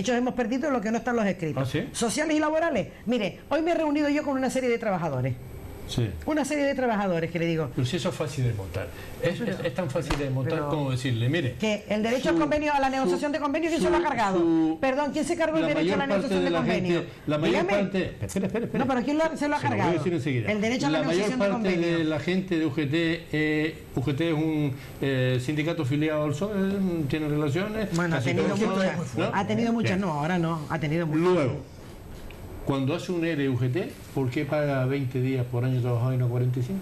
S2: hemos perdido lo que no están los escritos.
S1: ¿Ah, sí?
S2: Sociales y laborales. Mire, hoy me he reunido yo con una serie de trabajadores.
S1: Sí.
S2: Una serie de trabajadores que le digo
S1: Pero si eso es fácil de montar. Es tan fácil de montar
S2: pero-
S1: como decirle, mire.
S2: que el derecho al convenio, a la negociación de convenios, ¿quién se lo ha cargado? Perdón, ¿quién se cargó el derecho a la negociación de convenios?
S1: La mayor
S2: Dígame.
S1: parte. Espera.
S2: No, pero ¿quién se lo ha
S1: Se lo voy a
S2: cargado?
S1: decir enseguida.
S2: El derecho a la
S1: mayor
S2: negociación de
S1: parte de
S2: convenios.
S1: la gente de UGT es un sindicato afiliado al PSOE, tiene relaciones.
S2: Bueno, ha
S1: casi
S2: tenido
S1: todos son,
S2: muchas.
S1: ¿no?
S2: Ha tenido muchas,
S1: Bien.
S2: no, ahora no, ha tenido muchas.
S1: Luego, cuando hace un ERE UGT, ¿por qué paga 20 días por año trabajado y no 45?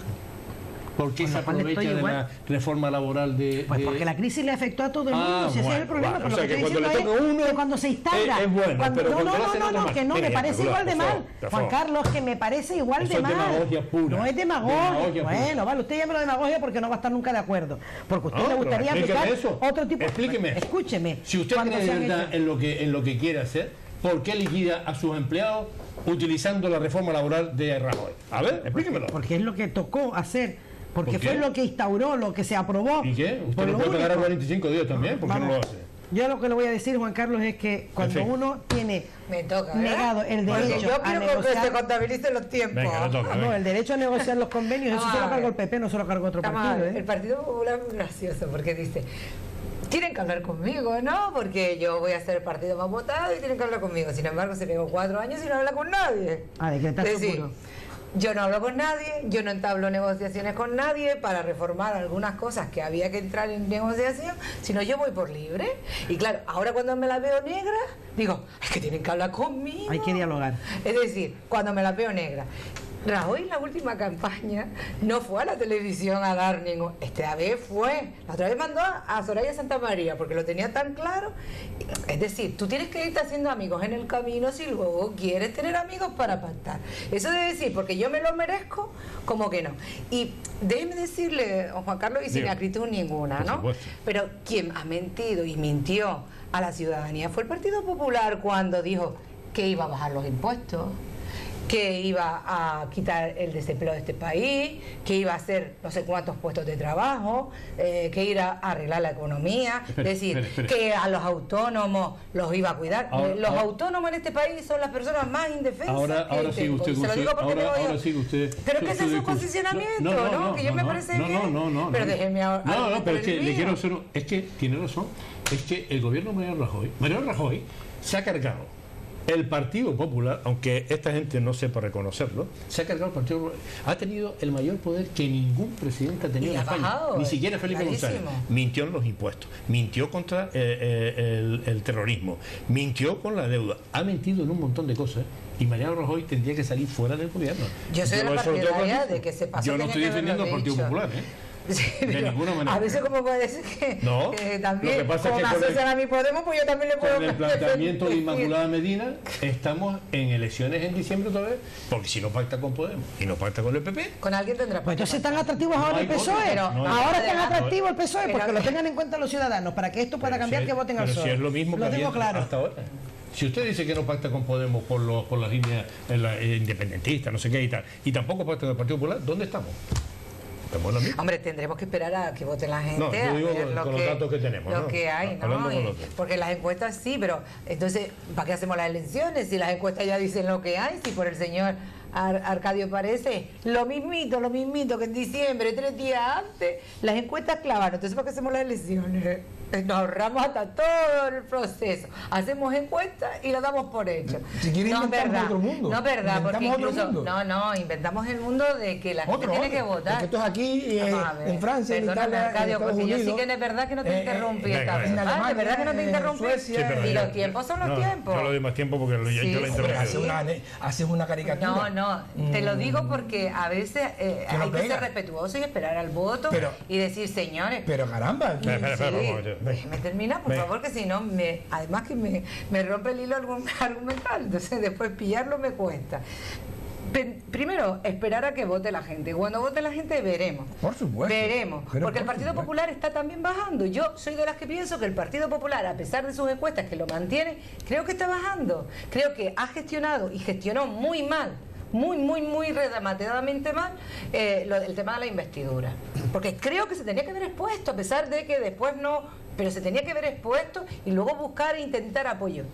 S1: ¿Por qué
S2: Con
S1: se
S2: lo cual
S1: aprovecha
S2: estoy
S1: de
S2: igual.
S1: la reforma laboral de...?
S2: Pues porque la crisis le afectó a todo el mundo,
S1: Ah,
S2: si ese es el
S1: bueno,
S2: problema,
S1: vale.
S2: pero
S1: O
S2: lo
S1: sea,
S2: que
S1: que
S2: estoy
S1: cuando
S2: diciendo
S1: le toca a uno,
S2: que cuando se instaura...
S1: es bueno, pero cuando lo hace
S2: no,
S1: otro mal.
S2: que no, me
S1: Mire,
S2: parece igual de
S1: por
S2: mal.
S1: favor, por
S2: Juan
S1: favor.
S2: Carlos, que me parece igual
S1: Eso
S2: de
S1: es
S2: mal.
S1: demagogia pura.
S2: No es demagogia.
S1: Demagogia pura.
S2: Bueno, vale, usted llámelo demagogia porque no va a estar nunca de acuerdo. Porque a usted
S1: No,
S2: le
S1: pero
S2: gustaría
S1: explíqueme
S2: aplicar
S1: eso.
S2: otro tipo...
S1: Explíqueme eso.
S2: Escúcheme.
S1: Si usted
S2: cuando
S1: cree
S2: se
S1: de
S2: han
S1: verdad
S2: hecho-
S1: en lo que quiere hacer, ¿por qué liquida a sus empleados utilizando la reforma laboral de Rajoy? A ver, explíquemelo.
S2: Porque es lo que tocó hacer. Porque
S1: ¿Por qué?
S2: fue lo que instauró, lo que se aprobó.
S1: ¿Y qué?
S2: Por
S1: ¿Usted
S2: lo
S1: no puede pagar a
S2: único.
S1: 45 días también? ¿Por qué no
S2: Vamos.
S1: lo hace?
S2: Yo lo que le voy a decir, Juan Carlos, es que cuando
S1: En fin.
S2: uno tiene
S5: Me toca, ¿verdad?
S2: negado el
S5: Porque
S2: derecho
S5: yo
S2: a
S5: quiero que se
S2: negociar...
S5: contabilicen los tiempos.
S1: Venga, le toca.
S2: No,
S1: venga.
S2: el derecho a negociar los convenios, eso
S5: Vamos
S2: se
S5: a
S2: lo cargó
S5: ver.
S2: el PP, no se lo cargó otro
S5: Vamos a
S2: partido.
S5: ver, el Partido Popular es muy gracioso porque dice, tienen que hablar conmigo, ¿no? Porque yo voy a ser el partido más votado y tienen que hablar conmigo. Sin embargo, se pegó 4 años y no habla con nadie.
S2: Ah, decretazo
S5: Es decir,
S2: puro.
S5: yo no hablo con nadie, yo no entablo negociaciones con nadie para reformar algunas cosas que había que entrar en negociación, sino yo voy por libre. Y claro, ahora cuando me la veo negra, digo, es que tienen que hablar conmigo.
S2: Hay que dialogar.
S5: Es decir, cuando me la veo negra. Rajoy en la última campaña no fue a la televisión a dar ningún... Esta vez fue. La otra vez mandó a Soraya Santa María porque lo tenía tan claro. Es decir, tú tienes que irte haciendo amigos en el camino si luego quieres tener amigos para pactar. Eso de decir, porque yo me lo merezco, como que no. Y déjeme decirle, Juan Carlos, y sin
S1: Diga.
S5: acritud ninguna,
S1: Por
S5: ¿no?
S1: supuesto.
S5: Pero quien ha mentido y mintió a la ciudadanía fue el Partido Popular cuando dijo que iba a bajar los impuestos, que iba a quitar el desempleo de este país, que iba a hacer no sé cuántos puestos de trabajo, que iba a arreglar la economía,
S1: Espere,
S5: es decir,
S1: espere.
S5: que a los autónomos los iba a cuidar.
S1: Ahora-
S5: los
S1: ahora-
S5: autónomos en este país son las personas más indefensas.
S1: Ahora
S5: que
S1: sigue usted
S5: tengo.
S1: con
S5: Se lo
S1: su...
S5: digo porque
S1: Ahora,
S5: tengo yo.
S1: ahora sigue usted...
S5: Pero que ese es su
S1: discurso.
S5: posicionamiento, ¿no? Que yo me parece bien.
S1: No.
S5: Pero déjeme
S1: No, pero es que
S5: el
S1: le
S5: mío.
S1: quiero hacer... Es que tiene razón. Es que el gobierno Mariano Rajoy se ha cargado El Partido Popular, aunque esta gente no sepa reconocerlo, se ha cargado el Partido Popular. Ha tenido el mayor poder que ningún presidente ha tenido en España. Ni siquiera Felipe González. Mintió en los impuestos, mintió contra el terrorismo, mintió con la deuda, ha mentido en un montón de cosas. Y Mariano Rajoy tendría que salir fuera del gobierno.
S5: Yo soy de la partidaria de que se pasó.
S1: Yo no estoy defendiendo al Partido Popular,
S5: Sí,
S1: de ninguna manera.
S5: A veces como puede ser que,
S1: no,
S5: también,
S1: lo que pasa
S5: como
S1: es que
S5: asocian a mi Podemos, pues yo también le puedo...
S1: Con el planteamiento de Inmaculada Medina, estamos en elecciones en diciembre otra vez, porque si no pacta con Podemos y no pacta con el PP...
S5: Con alguien tendrá...
S2: Pues entonces están atractivos ahora el PSOE. Ahora están atractivos el PSOE, porque lo tengan en cuenta los ciudadanos, para que esto pueda cambiar, que voten al PSOE.
S1: Pero si es lo mismo que
S2: tengo claro.
S1: hasta ahora. Si usted dice que no pacta con Podemos por las líneas independentistas, no sé qué y tal, y tampoco pacta con el Partido Popular, ¿dónde estamos?
S5: Hombre, tendremos que esperar a que vote la gente.
S1: No, yo digo con los datos que tenemos.
S5: Lo que hay, ¿no? Porque las encuestas sí, pero entonces, ¿para qué hacemos las elecciones? Si las encuestas ya dicen lo que hay, si por el señor Arcadio parece lo mismito que en diciembre, 3 días antes, las encuestas clavaron. Entonces, ¿para qué hacemos las elecciones? Nos ahorramos hasta todo el proceso. Hacemos encuestas y lo damos por hecho.
S3: Si quieren inventamos otro mundo.
S5: No es verdad, porque incluso inventamos el mundo de que la gente tiene que votar.
S3: Porque esto es aquí, en Francia, en Italia,
S5: Arcadio, porque
S3: Unidos,
S5: yo sí que es verdad que no te interrumpí esta vez.
S3: Alemania,
S5: de verdad que no te interrumpí.
S3: Suecia,
S5: y los tiempos son los tiempos.
S1: Yo lo doy más tiempo porque yo la interrumpí.
S3: Haces una caricatura.
S5: No, te lo digo porque a veces hay que ser respetuoso y esperar al voto y decir, señores.
S3: Pero caramba.
S5: Déjeme terminar, por favor, que si no, además que me rompe el hilo argumental, entonces después pillarlo me cuesta. Primero, esperar a que vote la gente. Cuando vote la gente, veremos.
S3: Por supuesto.
S5: Veremos. Porque el Partido Popular está también bajando. Yo soy de las que pienso que el Partido Popular, a pesar de sus encuestas que lo mantienen, creo que está bajando. Creo que ha gestionado y gestionó muy mal, muy rematadamente mal el tema de la investidura. Porque creo que se tenía que haber expuesto, a pesar de que después no... Pero se tenía que haber expuesto y luego buscar e intentar apoyo.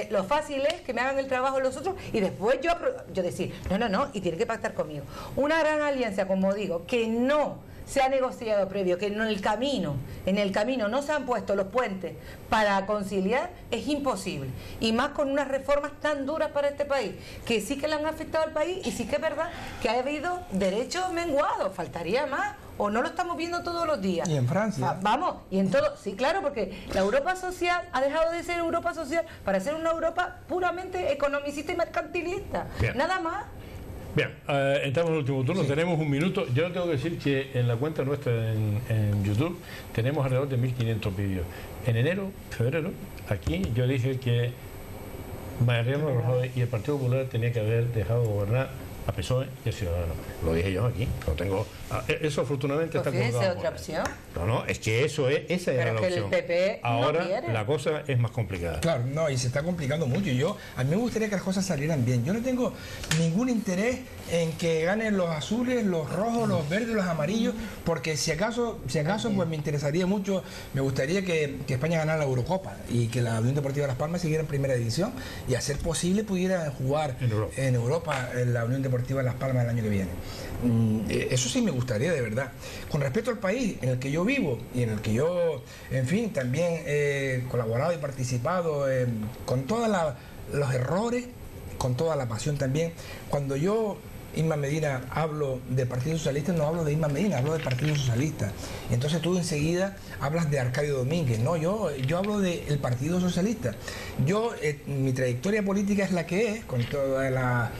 S5: Lo fácil es que me hagan el trabajo los otros y después yo decir, no, y tiene que pactar conmigo. Una gran alianza, como digo, que no se ha negociado previo, que en el camino no se han puesto los puentes para conciliar, es imposible. Y más con unas reformas tan duras para este país, que sí que le han afectado al país y sí que es verdad que ha habido derechos menguados, faltaría más. O no lo estamos viendo todos los días.
S3: Y en Francia.
S5: Vamos, y en todo. Sí, claro, porque la Europa social ha dejado de ser Europa social para ser una Europa puramente economicista y mercantilista.
S1: Bien.
S5: Nada más.
S1: Bien, entramos en el último turno. Sí. Tenemos un minuto. Yo tengo que decir que en la cuenta nuestra en YouTube tenemos alrededor de 1.500 vídeos. En enero, febrero, aquí yo dije que Mariano Rajoy y el Partido Popular tenía que haber dejado gobernar a PSOE y a Ciudadanos. Lo dije yo aquí, lo tengo. Eso afortunadamente está colgado.
S5: ¿Otra opción?
S1: No, es que esa era la opción.
S5: El PP
S1: ahora
S5: no
S1: la cosa es más complicada.
S3: Claro, no, y se está complicando mucho. A mí me gustaría que las cosas salieran bien. Yo no tengo ningún interés en que ganen los azules, los rojos, los verdes, los amarillos, porque si acaso pues me interesaría mucho, me gustaría que España ganara la Eurocopa y que la Unión Deportiva Las Palmas siguiera en primera división y a ser posible pudiera jugar en Europa en la Unión Deportiva Las Palmas el año que viene. Eso sí me gustaría, de verdad. Con respecto al país en el que yo vivo y en el que yo, en fin, también he colaborado y participado con todos los errores, con toda la pasión también. Cuando yo, Isma Medina, hablo del Partido Socialista, no hablo de Isma Medina, hablo del Partido Socialista. Entonces tú enseguida hablas de Arcadio Domínguez. No, yo hablo del Partido Socialista. Mi trayectoria política es la que es, con toda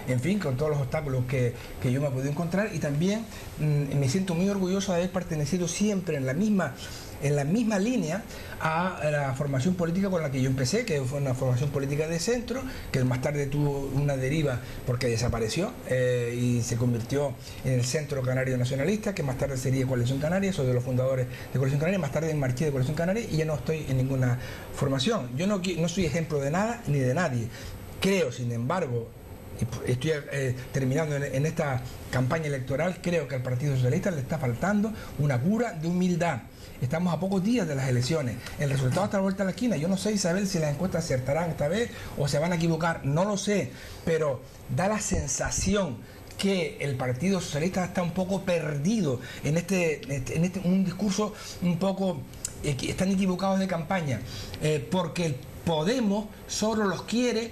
S3: en fin, con todos los obstáculos que yo me he podido encontrar, y también me siento muy orgulloso de haber pertenecido siempre en la misma línea a la formación política con la que yo empecé, que fue una formación política de centro, que más tarde tuvo una deriva porque desapareció y se convirtió en el Centro Canario Nacionalista, que más tarde sería Coalición Canaria. Soy de los fundadores de Coalición Canaria, más tarde marché de Coalición Canaria y ya no estoy en ninguna formación. Yo no soy ejemplo de nada ni de nadie. Creo, sin embargo, estoy terminando en esta campaña electoral, creo que al Partido Socialista le está faltando una cura de humildad. Estamos a pocos días de las elecciones. El resultado está a la vuelta de la esquina. Yo no sé, Isabel, si las encuestas acertarán esta vez o se van a equivocar. No lo sé, pero da la sensación que el Partido Socialista está un poco perdido en un discurso un poco... están equivocados de campaña, porque Podemos solo los quiere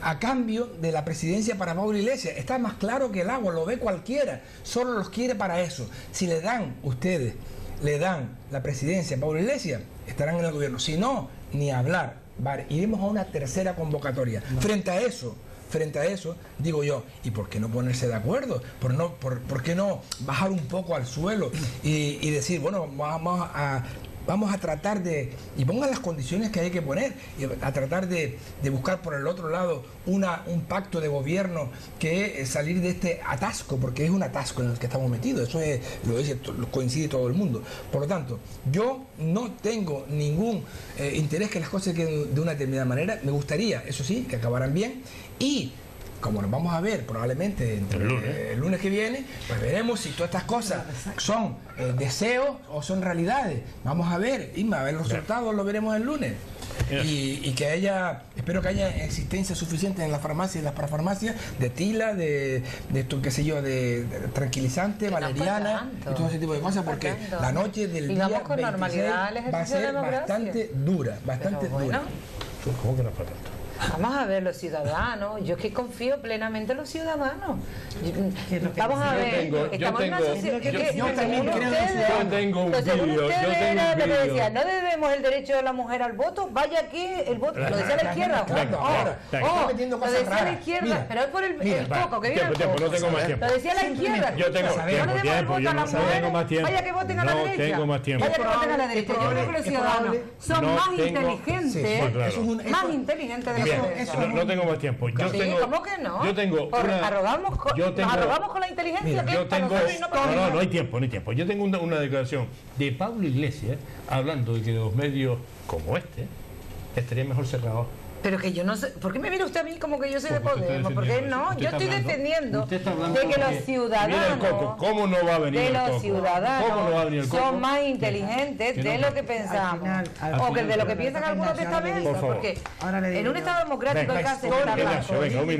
S3: a cambio de la presidencia para Pablo Iglesias. Está más claro que el agua, lo ve cualquiera. Solo los quiere para eso. Si le dan, ustedes, le dan la presidencia a Pablo Iglesias, estarán en el gobierno. Si no, ni hablar. Vale, iremos a una tercera convocatoria. Frente a eso, digo yo, ¿y por qué no ponerse de acuerdo? ¿Por qué no bajar un poco al suelo y decir, bueno, vamos a tratar de, y pongan las condiciones que hay que poner, y a tratar de buscar por el otro lado un pacto de gobierno que es salir de este atasco, porque es un atasco en el que estamos metidos, eso lo coincide todo el mundo. Por lo tanto, yo no tengo ningún interés que las cosas queden de una determinada manera. Me gustaría, eso sí, que acabaran bien, y como nos vamos a ver probablemente el lunes que viene, pues veremos si todas estas cosas son deseos o son realidades. Vamos a ver, Isma, a ver los resultados, lo veremos el lunes. Y que espero que haya existencia suficiente en las farmacias y las parafarmacias de tila, de esto, qué sé yo, de tranquilizante, valeriana y todo ese tipo de cosas, porque la noche del día 26 va a ser bastante dura, dura.
S1: ¿Cómo que no fue tanto?
S5: Vamos a ver, los ciudadanos, yo es que confío plenamente en los ciudadanos. Vamos a ver, estamos en una sociedad que
S1: yo tengo un vídeo,
S5: decía, no debemos el derecho de la mujer al voto, vaya que el voto, lo decía la izquierda, lo decía la izquierda, pero es por el coco, que viene el coco.
S1: No tengo más tiempo.
S5: Lo decía la izquierda.
S1: Yo tengo tiempo, yo no tengo más tiempo.
S5: Vaya que voten a la derecha.
S1: No tengo más tiempo.
S5: Vaya que voten a la derecha. Yo creo que los ciudadanos son más inteligentes de
S1: no tengo más tiempo.
S5: ¿Cómo que no? Nos arrogamos con la inteligencia que
S1: no hay tiempo. Yo tengo una declaración de Pablo Iglesias hablando de que los medios como estarían mejor cerrados.
S5: Pero que yo no sé, ¿por qué me mira usted a mí como que yo soy de Podemos? Porque no, yo estoy defendiendo de que los ciudadanos,
S1: ¿cómo no va a venir
S5: de
S1: el
S5: los
S1: coco?
S5: ciudadanos son más inteligentes de lo que pensamos, o que de lo que piensan algunos de esta mesa, porque en un Estado democrático hay que hacer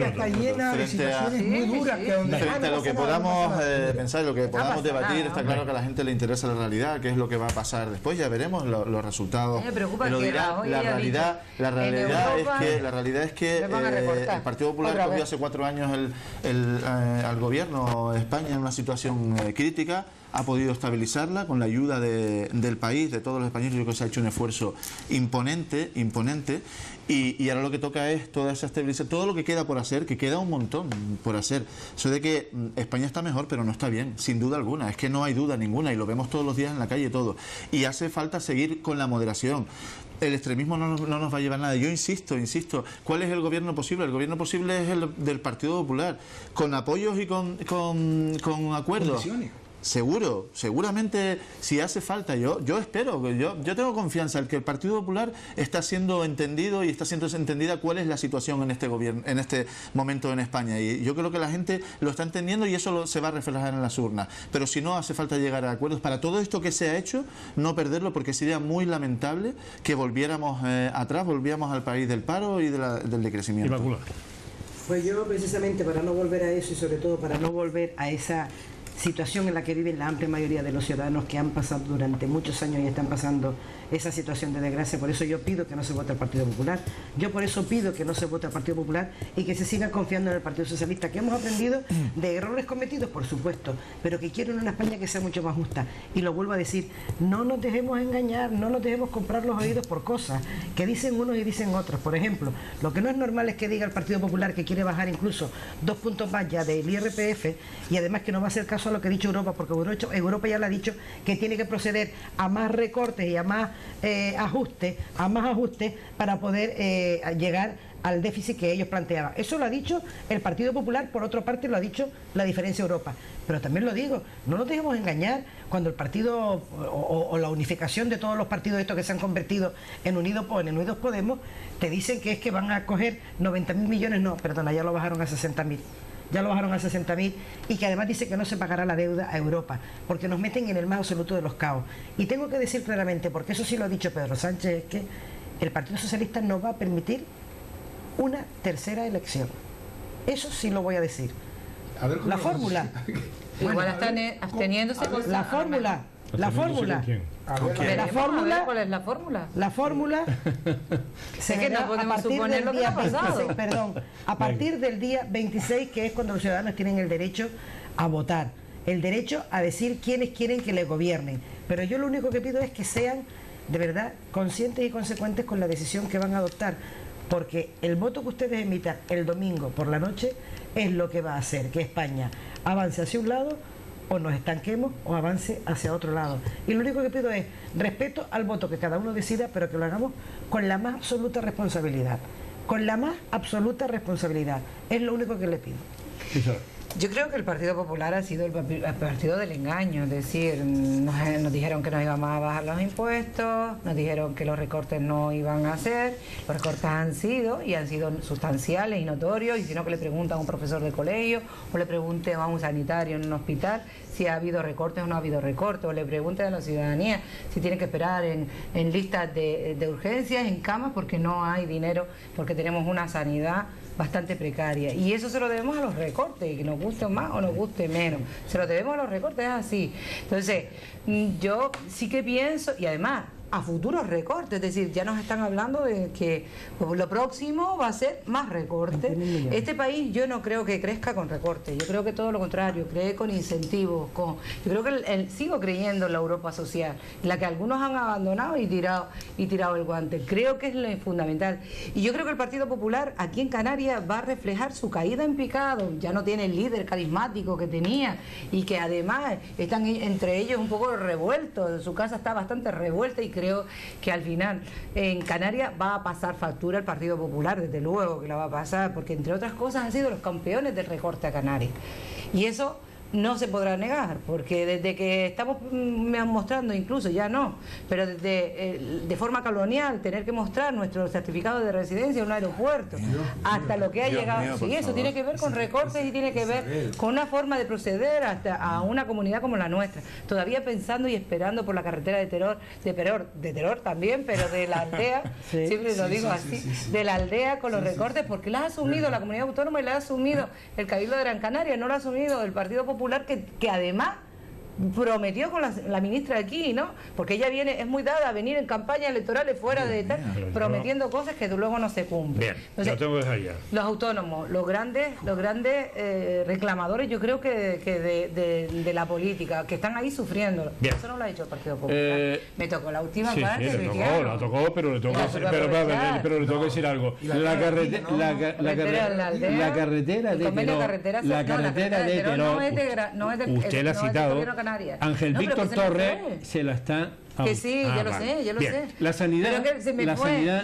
S3: está llena de situaciones muy duras.
S4: Frente a lo que podamos pensar y lo que podamos debatir, está claro que a la gente le interesa la realidad, qué es lo que va a pasar después, ya veremos los resultados.
S5: Me preocupa
S4: lo dirá, la realidad es que el Partido Popular cogió hace 4 años al gobierno de España en una situación crítica, ha podido estabilizarla con la ayuda del país, de todos los españoles. Yo creo que se ha hecho un esfuerzo imponente, y ahora lo que toca es toda esa estabilización, todo lo que queda por hacer, que queda un montón por hacer. Eso de que España está mejor, pero no está bien, sin duda alguna, es que no hay duda ninguna, y lo vemos todos los días en la calle todo, y hace falta seguir con la moderación. El extremismo no nos va a llevar a nada. Yo insisto, ¿cuál es el gobierno posible? El gobierno posible es el del Partido Popular, con apoyos y con acuerdos. Seguramente, si hace falta, yo espero, yo tengo confianza en que el Partido Popular está siendo entendido y está siendo entendida cuál es la situación en este gobierno, en este momento en España, y yo creo que la gente lo está entendiendo y eso se va a reflejar en las urnas. Pero si no, hace falta llegar a acuerdos para todo esto que se ha hecho, no perderlo, porque sería muy lamentable que volviéramos atrás, volviéramos al país del paro y del decrecimiento.
S2: Pues yo, precisamente, para no volver a eso, y sobre todo para no volver a esa situación en la que viven la amplia mayoría de los ciudadanos que han pasado durante muchos años y están pasando esa situación de desgracia, por eso yo pido que no se vote al Partido Popular, yo por eso pido que no se vote al Partido Popular y que se siga confiando en el Partido Socialista, que hemos aprendido de errores cometidos, por supuesto, pero que quieren una España que sea mucho más justa. Y lo vuelvo a decir, no nos dejemos engañar, no nos dejemos comprar los oídos por cosas que dicen unos y dicen otros. Por ejemplo, lo que no es normal es que diga el Partido Popular que quiere bajar incluso 2 puntos más ya del IRPF, y además que no va a hacer caso a lo que ha dicho Europa, porque Europa ya le ha dicho que tiene que proceder a más recortes y a más ajustes para poder llegar al déficit que ellos planteaban. Eso lo ha dicho el Partido Popular, por otra parte lo ha dicho la diferencia Europa. Pero también lo digo, no nos dejemos engañar cuando el partido o la unificación de todos los partidos estos que se han convertido en Unidos Podemos, te dicen que es que van a coger 90.000 millones, no, perdona, ya lo bajaron a 60.000. Ya lo bajaron a 60.000, y que además dice que no se pagará la deuda a Europa, porque nos meten en el más absoluto de los caos. Y tengo que decir claramente, porque eso sí lo ha dicho Pedro Sánchez, es que el Partido Socialista no va a permitir una tercera elección. Eso sí lo voy a decir. La fórmula.
S5: Igual están absteniéndose.
S2: La fórmula. De la fórmula,
S5: ¿cuál es la fórmula?
S2: La fórmula
S5: Es que no podemos suponer lo que ha pasado.
S2: A partir del día 26, que es cuando los ciudadanos tienen el derecho a votar, el derecho a decir quiénes quieren que les gobiernen. Pero yo lo único que pido es que sean de verdad conscientes y consecuentes con la decisión que van a adoptar, porque el voto que ustedes emitan el domingo por la noche es lo que va a hacer que España avance hacia un lado o nos estanquemos o avance hacia otro lado. Y lo único que pido es respeto al voto que cada uno decida, pero que lo hagamos con la más absoluta responsabilidad. Con la más absoluta responsabilidad. Es lo único que le pido.
S5: Yo creo que el Partido Popular ha sido el partido del engaño, es decir, nos dijeron que nos íbamos a bajar los impuestos, nos dijeron que los recortes no iban a hacer, los recortes han sido y han sido sustanciales y notorios, y si no que le preguntan a un profesor de colegio o le pregunte a un sanitario en un hospital si ha habido recortes o no ha habido recortes, o le pregunte a la ciudadanía si tiene que esperar en listas de urgencias, en camas, porque no hay dinero, porque tenemos una sanidad bastante precaria, y eso se lo debemos a los recortes, y que nos guste más o nos guste menos, se lo debemos a los recortes, es así. Entonces yo sí que pienso, y además a futuros recortes, es decir, ya nos están hablando de que lo próximo va a ser más recortes. Este país yo no creo que crezca con recortes, yo creo que todo lo contrario, cree con incentivos, yo creo que sigo creyendo en la Europa social, la que algunos han abandonado y tirado el guante. Creo que es lo fundamental, y yo creo que el Partido Popular aquí en Canarias va a reflejar su caída en picado, ya no tiene el líder carismático que tenía, y que además están entre ellos un poco revueltos, su casa está bastante revuelta, y creo que al final en Canarias va a pasar factura el Partido Popular, desde luego que la va a pasar, porque entre otras cosas han sido los campeones del recorte a Canarias, y eso no se podrá negar, porque desde que estamos mostrando, incluso ya no, pero desde de forma colonial, tener que mostrar nuestro certificado de residencia en un aeropuerto, hasta lo que ha llegado, sí, eso tiene que ver con recortes y tiene que ver con una forma de proceder hasta a una comunidad como la nuestra, todavía pensando y esperando por la carretera de Teror también, pero de la aldea, siempre lo digo así, de la aldea con los recortes, porque la ha asumido la comunidad autónoma y la ha asumido el Cabildo de Gran Canaria, no la ha asumido el Partido Popular, que además prometió con la ministra de aquí, ¿no? Porque ella es muy dada a venir en campañas electorales fuera de tal, prometiendo cosas que luego no se cumplen.
S1: Bien,
S5: entonces,
S1: lo tengo que dejar ya.
S5: Los autónomos, los grandes reclamadores, yo creo que de la política, que están ahí sufriendo.
S1: Bien.
S5: Eso no lo ha hecho el Partido Popular. Me tocó la última parte.
S1: Sí, la tocó, pero le tengo que decir algo. La carretera de Teror, usted la ha citado. Ángel Víctor Torres se la está...
S5: Que sí, ya lo sé.
S1: La sanidad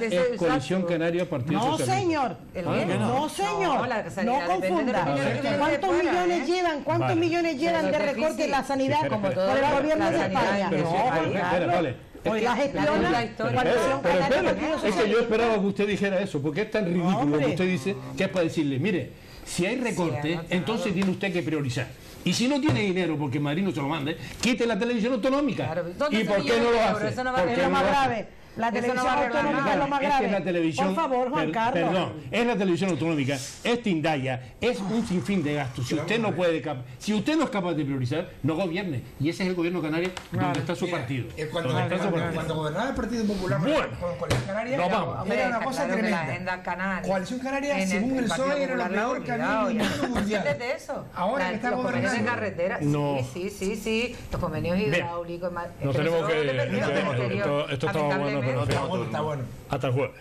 S1: es Coalición Canaria Partido Socialista.
S2: No, señor. No confunda. ¿Cuántos millones llevan de recorte en la sanidad por el gobierno de España? Hoy la gestiona
S1: es que yo esperaba que usted dijera eso, porque es tan ridículo lo que usted dice, que es para decirle, mire, si hay recorte, entonces tiene usted que priorizar. Y si no tiene dinero, porque Madrid no se lo mande, quite la televisión autonómica. ¿Y por qué no lo hace?
S2: Es lo más grave. La televisión autonómica es lo más grave.
S1: Es que la televisión,
S2: por favor, Juan Carlos.
S1: Perdón, es la televisión autonómica, es Tindaya, es un sinfín de gastos. Si usted no puede, si usted no es capaz de priorizar, no gobierne. Y ese es el gobierno canario donde está su partido.
S3: Cuando gobernaba el Partido Popular con Coalición Canaria, era una cosa tremenda. Coalición Canaria, según el PSOE, era lo peor que había en el mundo mundial. Ahora que estamos
S5: gobernando. Los carreteras, sí, los convenios hidráulicos.
S1: No tenemos que... Esto está bueno.
S3: Está bueno.
S1: Hasta el jueves.